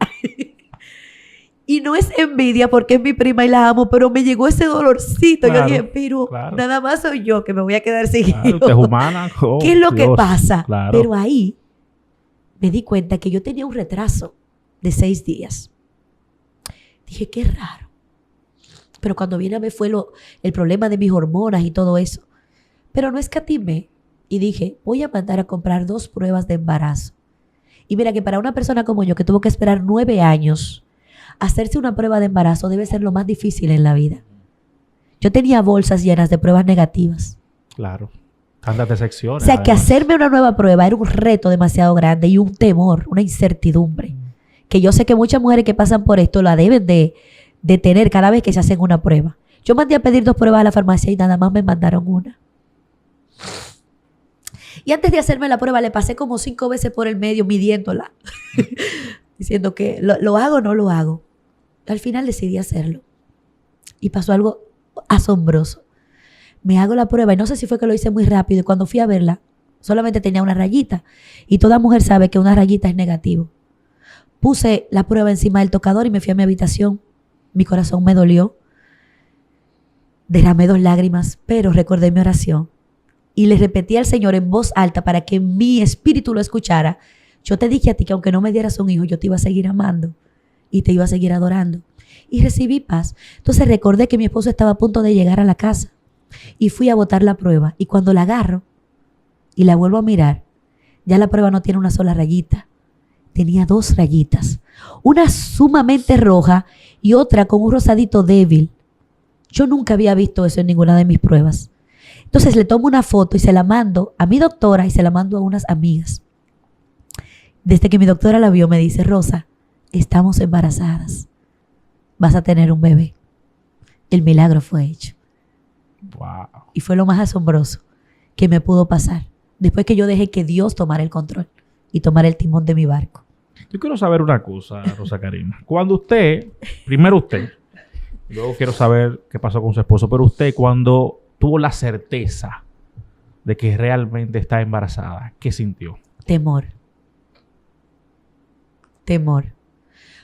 Y no es envidia porque es mi prima y la amo, pero me llegó ese dolorcito. Claro, yo dije, pero nada más soy yo que me voy a quedar sin hijos. Usted es humana. Oh, ¿qué es lo Dios, que pasa? Claro. Pero ahí me di cuenta que yo tenía un retraso de 6 días. Dije, qué raro. Pero cuando viene a ver fue el problema de mis hormonas y todo eso. Pero no escatimé y dije, voy a mandar a comprar 2 pruebas de embarazo. Y mira que para una persona como yo que tuvo que esperar 9 años, hacerse una prueba de embarazo debe ser lo más difícil en la vida. Yo tenía bolsas llenas de pruebas negativas. Claro. Tantas decepciones. O sea, que hacerme una nueva prueba era un reto demasiado grande y un temor, una incertidumbre. Que yo sé que muchas mujeres que pasan por esto la deben de tener cada vez que se hacen una prueba. Yo mandé a pedir 2 pruebas a la farmacia y nada más me mandaron una. Y antes de hacerme la prueba le pasé como 5 veces por el medio midiéndola. Diciendo que lo hago o no lo hago. Al final decidí hacerlo. Y pasó algo asombroso. Me hago la prueba y no sé si fue que lo hice muy rápido. Y cuando fui a verla, solamente tenía una rayita. Y toda mujer sabe que una rayita es negativo. Puse la prueba encima del tocador y me fui a mi habitación. Mi corazón me dolió. Derramé 2 lágrimas, pero recordé mi oración. Y le repetí al Señor en voz alta para que mi espíritu lo escuchara. Yo te dije a ti que aunque no me dieras un hijo, yo te iba a seguir amando y te iba a seguir adorando. Y recibí paz. Entonces recordé que mi esposo estaba a punto de llegar a la casa y fui a botar la prueba. Y cuando la agarro y la vuelvo a mirar, ya la prueba no tiene una sola rayita. Tenía 2 rayitas. Una sumamente roja y otra con un rosadito débil. Yo nunca había visto eso en ninguna de mis pruebas. Entonces le tomo una foto y se la mando a mi doctora y se la mando a unas amigas. Desde que mi doctora la vio me dice, Rosa, estamos embarazadas. Vas a tener un bebé. El milagro fue hecho. Wow. Y fue lo más asombroso que me pudo pasar. Después que yo dejé que Dios tomara el control y tomara el timón de mi barco. Yo quiero saber una cosa, Rosa Karina. Cuando usted, primero usted, luego quiero saber qué pasó con su esposo, pero usted cuando tuvo la certeza de que realmente está embarazada, ¿qué sintió? Temor. Temor.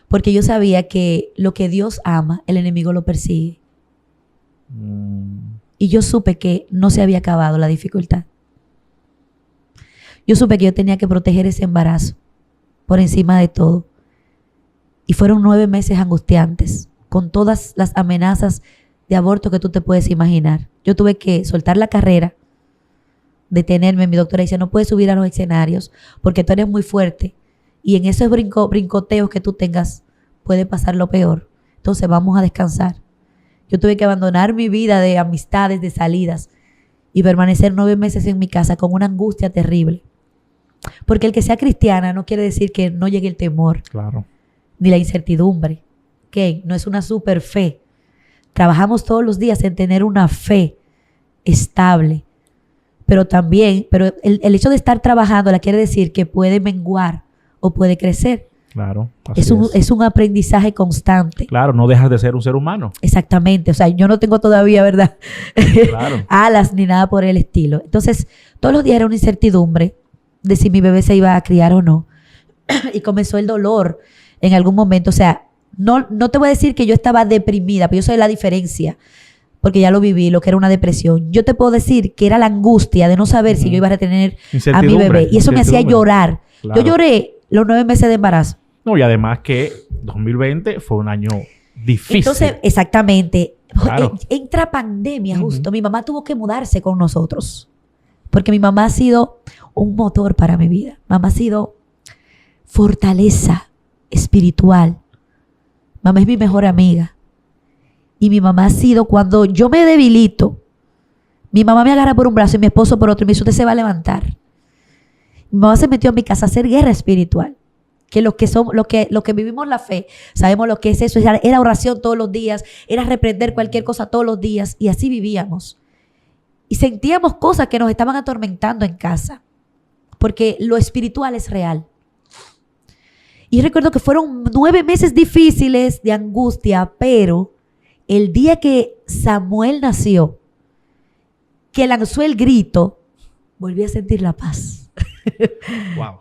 Porque yo sabía que lo que Dios ama, el enemigo lo persigue. Y yo supe que no se había acabado la dificultad. Yo supe que yo tenía que proteger ese embarazo por encima de todo. Y fueron 9 meses angustiantes, con todas las amenazas de aborto que tú te puedes imaginar. Yo tuve que soltar la carrera, detenerme. Mi doctora dice, no puedes subir a los escenarios porque tú eres muy fuerte. Y en esos brincoteos que tú tengas puede pasar lo peor. Entonces vamos a descansar. Yo tuve que abandonar mi vida de amistades, de salidas y permanecer 9 meses en mi casa con una angustia terrible. Porque el que sea cristiana no quiere decir que no llegue el temor, Claro. ni la incertidumbre. ¿Ok? No es una super fe. Trabajamos todos los días en tener una fe estable. Pero también, el hecho de estar trabajando quiere decir que puede menguar o puede crecer. Claro. Así Es un aprendizaje constante. Claro, no dejas de ser un ser humano. Exactamente. O sea, yo no tengo todavía, ¿verdad? Claro. Alas ni nada por el estilo. Entonces, todos los días era una incertidumbre de si mi bebé se iba a criar o no. Y comenzó el dolor en algún momento. O sea, no te voy a decir que yo estaba deprimida, pero yo sé la diferencia, porque ya lo viví, lo que era una depresión. Yo te puedo decir que era la angustia de no saber si yo iba a retener a mi bebé. Y eso me hacía llorar. Claro. Yo lloré los 9 meses de embarazo. No, y además que 2020 fue un año difícil. Entonces, exactamente. Claro. Entra pandemia justo. Mi mamá tuvo que mudarse con nosotros. Porque mi mamá ha sido un motor para mi vida. Mamá ha sido fortaleza espiritual. Mamá es mi mejor amiga. Y mi mamá ha sido, cuando yo me debilito, mi mamá me agarra por un brazo y mi esposo por otro y me dice, usted se va a levantar. Mi mamá se metió a mi casa a hacer guerra espiritual. Que los que vivimos la fe, sabemos lo que es eso. Era oración todos los días, era reprender cualquier cosa todos los días, y así vivíamos. Y sentíamos cosas que nos estaban atormentando en casa, porque lo espiritual es real. Y recuerdo que fueron 9 meses difíciles de angustia, pero el día que Samuel nació, que lanzó el grito, volví a sentir la paz. Wow.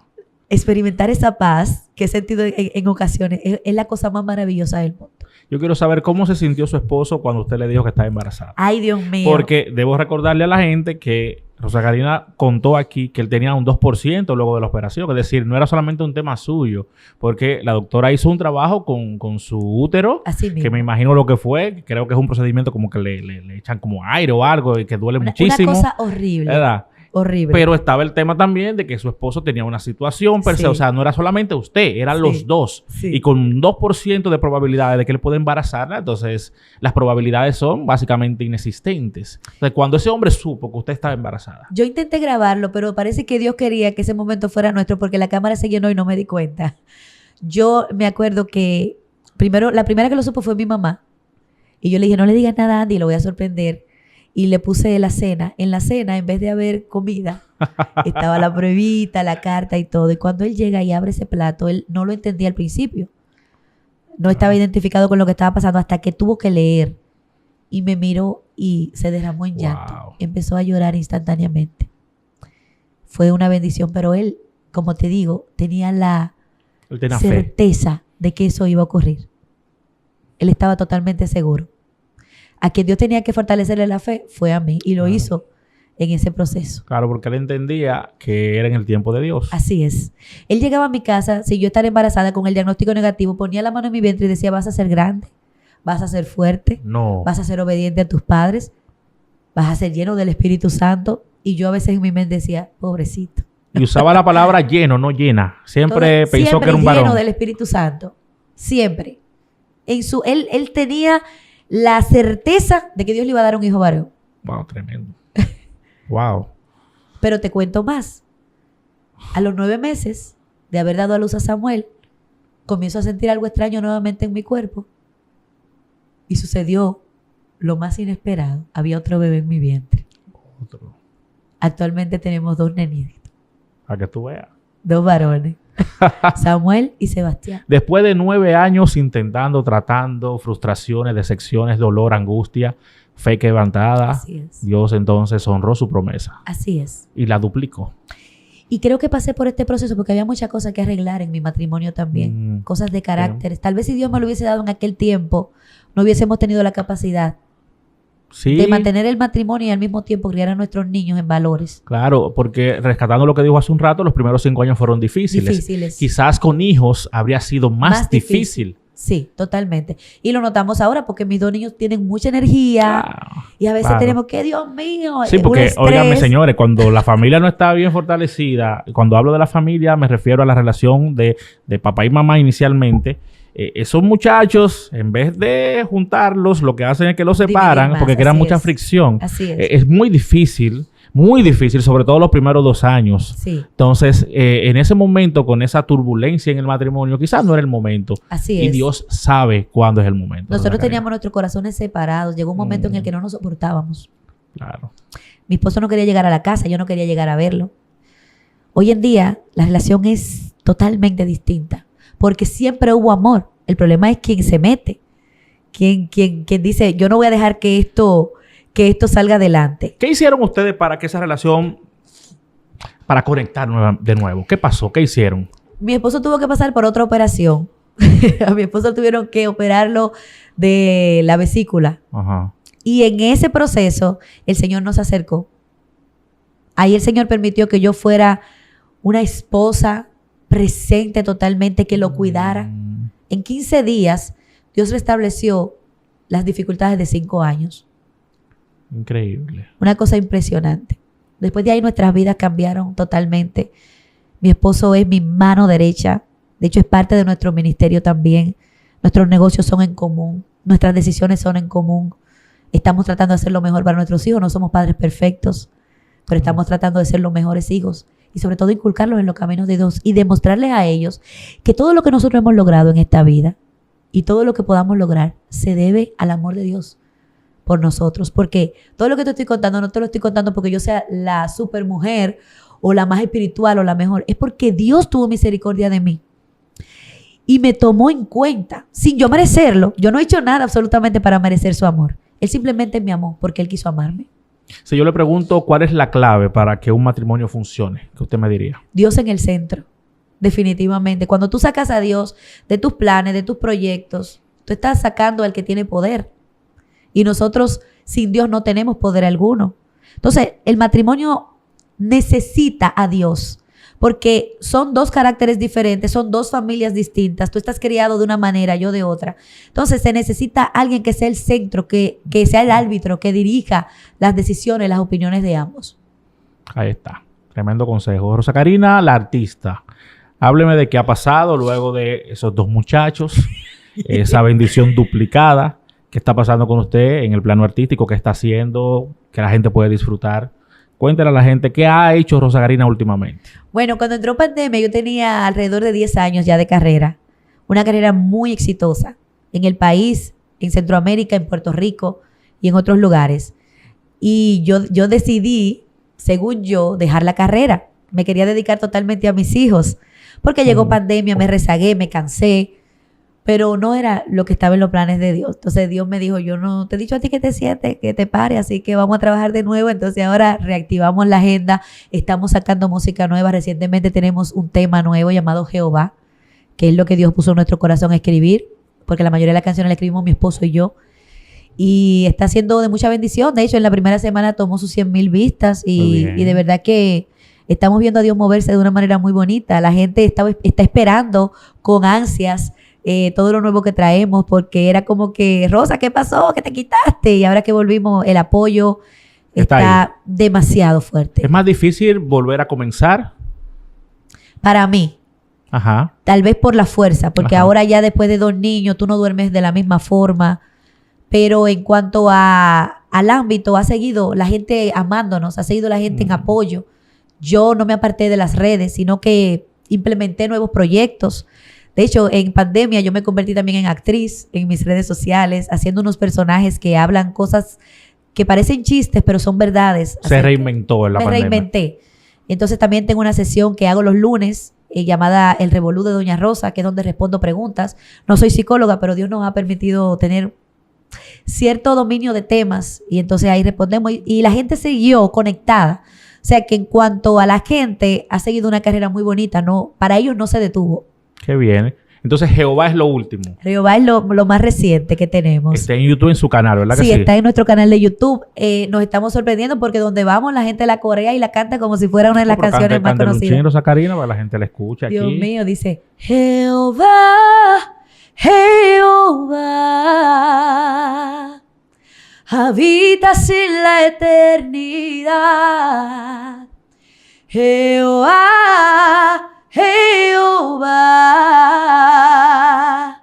Experimentar esa paz que he sentido en ocasiones es la cosa más maravillosa del mundo. Yo quiero saber cómo se sintió su esposo cuando usted le dijo que estaba embarazada. Ay, Dios mío. Porque debo recordarle a la gente que Rosa Karina contó aquí que él tenía un 2% luego de la operación. Es decir, no era solamente un tema suyo, porque la doctora hizo un trabajo con su útero, Así mismo. que me imagino lo que fue. Creo que es un procedimiento como que le echan como aire o algo y que duele Una muchísimo. cosa horrible. ¿Verdad? Horrible. Pero estaba el tema también de que su esposo tenía una situación per se. Sí. O sea, no era solamente usted, eran Sí. los dos. Sí. Y con un 2% de probabilidades de que él pueda embarazarla, entonces las probabilidades son básicamente inexistentes. Entonces, cuando ese hombre supo que usted estaba embarazada. Yo intenté grabarlo, pero parece que Dios quería que ese momento fuera nuestro porque la cámara se llenó y no me di cuenta. Yo me acuerdo que la primera que lo supo fue mi mamá. Y yo le dije, no le digas nada a Andy, lo voy a sorprender. Y le puse la cena. En la cena, en vez de haber comida, estaba la pruebita, la carta y todo. Y cuando él llega y abre ese plato, él no lo entendía al principio. No estaba identificado con lo que estaba pasando hasta que tuvo que leer. Y me miró y se derramó en llanto. Wow. Empezó a llorar instantáneamente. Fue una bendición, pero él, como te digo, tenía la Él tenía fe. certeza de que eso iba a ocurrir. Él estaba totalmente seguro. A quien Dios tenía que fortalecerle la fe fue a mí y lo Claro. hizo en ese proceso. Claro, porque él entendía que era en el tiempo de Dios. Así es. Él llegaba a mi casa, si yo estaba embarazada con el diagnóstico negativo, ponía la mano en mi vientre y decía, vas a ser grande, vas a ser fuerte, No. vas a ser obediente a tus padres, vas a ser lleno del Espíritu Santo. Y yo a veces en mi mente decía, pobrecito. Y usaba la palabra lleno, no llena. Siempre Todo- pensó siempre que era un lleno varón. del Espíritu Santo. Siempre. Él tenía la certeza de que Dios le iba a dar un hijo varón. Wow, tremendo. Wow. Pero te cuento más. A los 9 meses de haber dado a luz a Samuel, comienzo a sentir algo extraño nuevamente en mi cuerpo. Y sucedió lo más inesperado, había otro bebé en mi vientre. Otro. Actualmente tenemos 2 nenitos, Para que tú veas. 2 varones, Samuel y Sebastián. Después de 9 años intentando, tratando, frustraciones, decepciones, dolor, angustia, fe quebrantada, Así es. Dios entonces honró su promesa Así es. y la duplicó. Y creo que pasé por este proceso porque había muchas cosas que arreglar en mi matrimonio también. Cosas de carácter. Tal vez si Dios me lo hubiese dado en aquel tiempo, no hubiésemos tenido la capacidad Sí, de mantener el matrimonio y al mismo tiempo criar a nuestros niños en valores claro, porque rescatando lo que dijo hace un rato, los primeros 5 años fueron difíciles. difíciles. Quizás con hijos habría sido más difícil. Sí, totalmente. Y lo notamos ahora porque mis 2 niños tienen mucha energía y a veces Claro. tenemos que, Dios mío, Sí, un porque, estrés. óigame, señores, cuando la familia no está bien fortalecida, cuando hablo de la familia me refiero a la relación de papá y mamá inicialmente. Esos muchachos, en vez de juntarlos, lo que hacen es que los separan Dividen más, porque crean así mucha es. fricción. Así es. Es muy difícil, sobre todo los primeros 2 años. Sí, Entonces, en ese momento, con esa turbulencia en el matrimonio, quizás no era el momento. así Y es. Dios sabe cuándo es el momento. Nosotros ¿verdad, teníamos nuestros corazones separados. Llegó un momento en el que no nos soportábamos. Claro. Mi esposo no quería llegar a la casa, yo no quería llegar a verlo. Hoy en día la relación es totalmente distinta porque siempre hubo amor. El problema es quien se mete, quien dice, yo no voy a dejar que esto salga adelante. ¿Qué hicieron ustedes para que esa relación, para conectar de nuevo? ¿Qué pasó? ¿Qué hicieron? Mi esposo tuvo que pasar por otra operación. A mi esposo tuvieron que operarlo de la vesícula. Ajá. Y en ese proceso, el Señor nos acercó. Ahí el Señor permitió que yo fuera una esposa presente totalmente, que lo cuidara. En 15 días, Dios restableció las dificultades de 5 años. Increíble. Una cosa impresionante. Después de ahí nuestras vidas cambiaron totalmente. Mi esposo es mi mano derecha. De hecho, es parte de nuestro ministerio también. Nuestros negocios son en común. Nuestras decisiones son en común. Estamos tratando de hacer lo mejor para nuestros hijos. No somos padres perfectos, pero estamos tratando de ser los mejores hijos. Y sobre todo inculcarlos en los caminos de Dios y demostrarles a ellos que todo lo que nosotros hemos logrado en esta vida y todo lo que podamos lograr se debe al amor de Dios por nosotros. Porque todo lo que te estoy contando, no te lo estoy contando porque yo sea la supermujer o la más espiritual o la mejor. Es porque Dios tuvo misericordia de mí y me tomó en cuenta sin yo merecerlo. Yo no he hecho nada absolutamente para merecer su amor. Él simplemente me amó porque Él quiso amarme. Si yo le pregunto cuál es la clave para que un matrimonio funcione, ¿qué usted me diría? Dios en el centro, definitivamente. Cuando tú sacas a Dios de tus planes, de tus proyectos, tú estás sacando al que tiene poder. Y nosotros sin Dios no tenemos poder alguno. Entonces, el matrimonio necesita a Dios porque son 2 caracteres diferentes, son 2 familias distintas. Tú estás criado de una manera, yo de otra. Entonces, se necesita alguien que sea el centro, que sea el árbitro, que dirija las decisiones, las opiniones de ambos. Ahí está. Tremendo consejo. Rosa Karina, la artista. Hábleme de qué ha pasado luego de esos 2 muchachos, esa bendición duplicada. ¿Qué está pasando con usted en el plano artístico? ¿Qué está haciendo? ¿Que la gente puede disfrutar? Cuéntale a la gente qué ha hecho Rosa Karina últimamente. Bueno, cuando entró pandemia yo tenía alrededor de 10 años ya de carrera. Una carrera muy exitosa en el país, en Centroamérica, en Puerto Rico y en otros lugares. Y yo decidí, según yo, dejar la carrera. Me quería dedicar totalmente a mis hijos. Porque llegó pandemia, me rezagué, me cansé. Pero no era lo que estaba en los planes de Dios. Entonces Dios me dijo, yo no te he dicho a ti que te sientes, que te pares, así que vamos a trabajar de nuevo. Entonces ahora reactivamos la agenda, estamos sacando música nueva. Recientemente tenemos un tema nuevo llamado Jehová, que es lo que Dios puso en nuestro corazón a escribir, porque la mayoría de las canciones la escribimos mi esposo y yo. Y está siendo de mucha bendición. De hecho, en la primera semana tomó sus 100,000 vistas y de verdad que estamos viendo a Dios moverse de una manera muy bonita. La gente está esperando con ansias todo lo nuevo que traemos, porque era como que, Rosa, ¿qué pasó? ¿Qué te quitaste? Y ahora que volvimos, el apoyo está demasiado fuerte. ¿Es más difícil volver a comenzar? Para mí, Ajá. tal vez por la fuerza, porque Ajá. ahora ya después de 2 niños, tú no duermes de la misma forma. Pero en cuanto al ámbito, ha seguido la gente amándonos, ha seguido la gente en apoyo. Yo no me aparté de las redes, sino que implementé nuevos proyectos. De hecho, en pandemia yo me convertí también en actriz en mis redes sociales, haciendo unos personajes que hablan cosas que parecen chistes, pero son verdades. Se reinventó en la Me pandemia. reinventé. Entonces también tengo una sesión que hago los lunes llamada El Revolú de Doña Rosa, que es donde respondo preguntas. No soy psicóloga, pero Dios nos ha permitido tener cierto dominio de temas y entonces ahí respondemos y la gente siguió conectada. O sea que en cuanto a la gente, ha seguido una carrera muy bonita, no, para ellos no se detuvo. Qué bien. Entonces, Jehová es lo último. Jehová es lo más reciente que tenemos. Está en YouTube, en su canal, ¿verdad que Sí, sí? está en nuestro canal de YouTube. Nos estamos sorprendiendo porque donde vamos la gente la corea y la canta como si fuera una de las canciones más conocidas. Rosa Karina, para la gente la escucha Dios aquí. mío, dice Jehová, Jehová, habitas en la eternidad. Jehová, Jehová,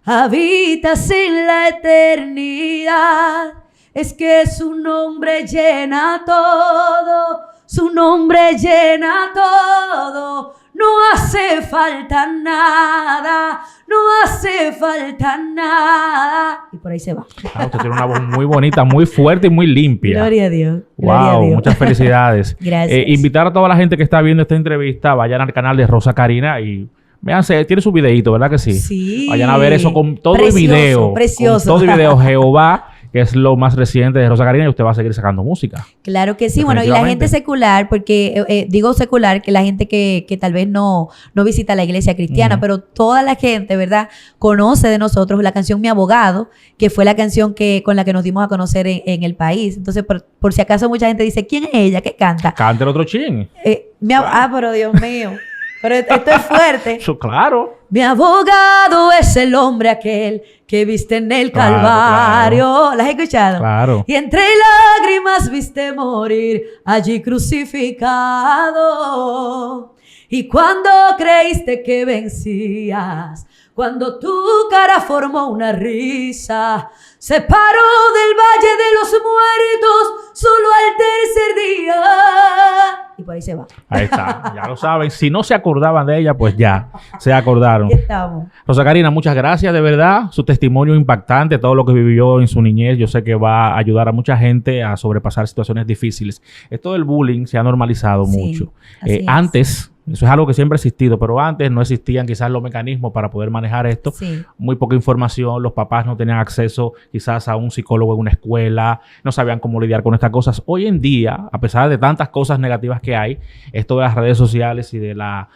habitas en la eternidad. Es que su nombre llena todo, su nombre llena todo. No hace falta nada, no hace falta nada. Y por ahí se va. Ah, usted tiene una voz muy bonita, muy fuerte y muy limpia. Gloria a Dios. Gloria a Wow, Dios. muchas felicidades. Gracias. Invitar a toda la gente que está viendo esta entrevista, vayan al canal de Rosa Karina y véanse, tiene su videito, ¿verdad que sí? Sí. Vayan a ver eso con todo Precioso, el video. precioso. Con todo el video Jehová, que es lo más reciente de Rosa Karina, y usted va a seguir sacando música. Claro que sí. Bueno, y la Definitivamente. gente secular, porque digo secular, que la gente que tal vez no visita la iglesia cristiana, Ujú. pero toda la gente, ¿verdad?, conoce de nosotros la canción Mi Abogado, que fue la canción con la que nos dimos a conocer en el país. Entonces, por si acaso mucha gente dice, ¿quién es ella? ¿Qué canta? Cante el otro chin. Pero Dios mío. Pero esto es fuerte. Eso, claro. Mi abogado es el hombre aquel que viste en el Claro, Calvario. ¿La has escuchado? Claro. Y entre lágrimas viste morir allí crucificado. Y cuando creíste que vencías, cuando tu cara formó una risa, se paró del valle de los muertos solo al tercer día. Y por ahí se va. Ahí está, ya lo saben. Si no se acordaban de ella, pues ya se acordaron. Aquí estamos. Rosa Karina, muchas gracias, de verdad. Su testimonio impactante, todo lo que vivió en su niñez, yo sé que va a ayudar a mucha gente a sobrepasar situaciones difíciles. Esto del bullying se ha normalizado Sí, mucho. así es. Antes, eso es algo que siempre ha existido, pero antes no existían quizás los mecanismos para poder manejar esto. Sí. Muy poca información, los papás no tenían acceso quizás a un psicólogo en una escuela, no sabían cómo lidiar con estas cosas. Hoy en día, a pesar de tantas cosas negativas que hay, esto de las redes sociales y de la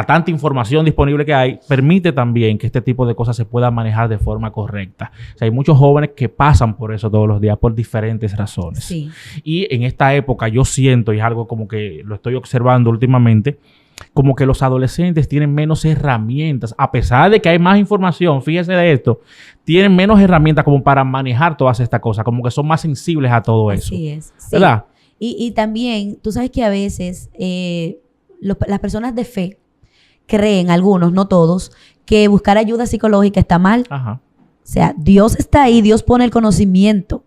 tanta información disponible que hay, permite también que este tipo de cosas se puedan manejar de forma correcta. O sea, hay muchos jóvenes que pasan por eso todos los días por diferentes razones. Sí. Y en esta época yo siento, y es algo como que lo estoy observando últimamente, como que los adolescentes tienen menos herramientas, a pesar de que hay más información, fíjese de esto, tienen menos herramientas como para manejar todas estas cosas, como que son más sensibles a todo eso. Así es. Sí. ¿Verdad? Y también, tú sabes que a veces las personas de fe creen, algunos, no todos, que buscar ayuda psicológica está mal. Ajá. O sea, Dios está ahí, Dios pone el conocimiento.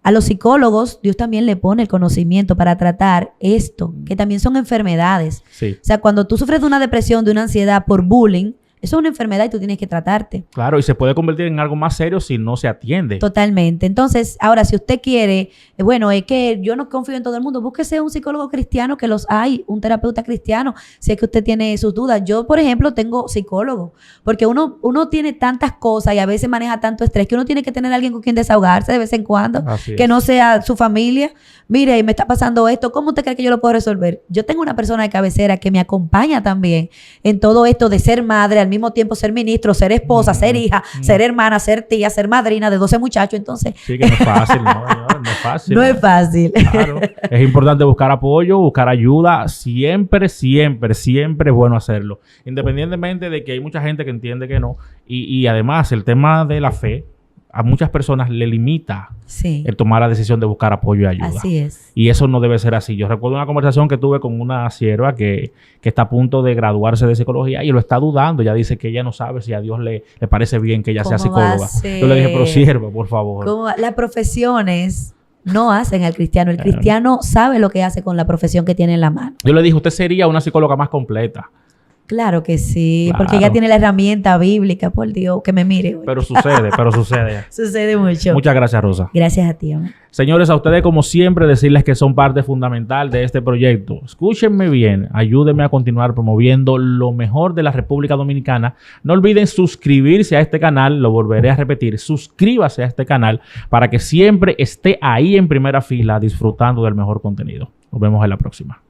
A los psicólogos, Dios también le pone el conocimiento para tratar esto, que también son enfermedades. Sí. O sea, cuando tú sufres de una depresión, de una ansiedad por bullying, eso es una enfermedad y tú tienes que tratarte. Claro, y se puede convertir en algo más serio si no se atiende. Totalmente. Entonces, ahora, si usted quiere, bueno, es que yo no confío en todo el mundo, búsquese un psicólogo cristiano, que los hay, un terapeuta cristiano, si es que usted tiene sus dudas. Yo, por ejemplo, tengo psicólogo, porque uno tiene tantas cosas y a veces maneja tanto estrés que uno tiene que tener a alguien con quien desahogarse de vez en cuando, Así que es. no sea su familia. Mire, me está pasando esto, ¿cómo usted cree que yo lo puedo resolver? Yo tengo una persona de cabecera que me acompaña también en todo esto de ser madre, al mismo tiempo ser ministro, ser esposa, ser hija, ser hermana, ser tía, ser madrina de 12 muchachos. Entonces, Sí, que no es fácil, ¿no? No es fácil. no es fácil. Claro. Es importante buscar apoyo, buscar ayuda. Siempre, siempre, siempre es bueno hacerlo. Independientemente de que hay mucha gente que entiende que no. Y además, el tema de la fe, a muchas personas le limita Sí, el tomar la decisión de buscar apoyo y ayuda. así es. Y eso no debe ser así. Yo recuerdo una conversación que tuve con una sierva que está a punto de graduarse de psicología y lo está dudando. Ella dice que ella no sabe si a Dios le parece bien que ella sea ¿Cómo va a psicóloga. Yo le dije, pero ser? sierva, por favor. Como las profesiones no hacen al cristiano. El cristiano sabe lo que hace con la profesión que tiene en la mano. Yo le dije, usted sería una psicóloga más completa. Claro que sí, Claro. porque ella tiene la herramienta bíblica, por Dios, que me mire hoy. Pero sucede. Sucede mucho. Muchas gracias, Rosa. Gracias a ti, amor. Señores, a ustedes como siempre decirles que son parte fundamental de este proyecto. Escúchenme bien, ayúdenme a continuar promoviendo lo mejor de la República Dominicana. No olviden suscribirse a este canal, lo volveré a repetir, suscríbase a este canal para que siempre esté ahí en primera fila disfrutando del mejor contenido. Nos vemos en la próxima.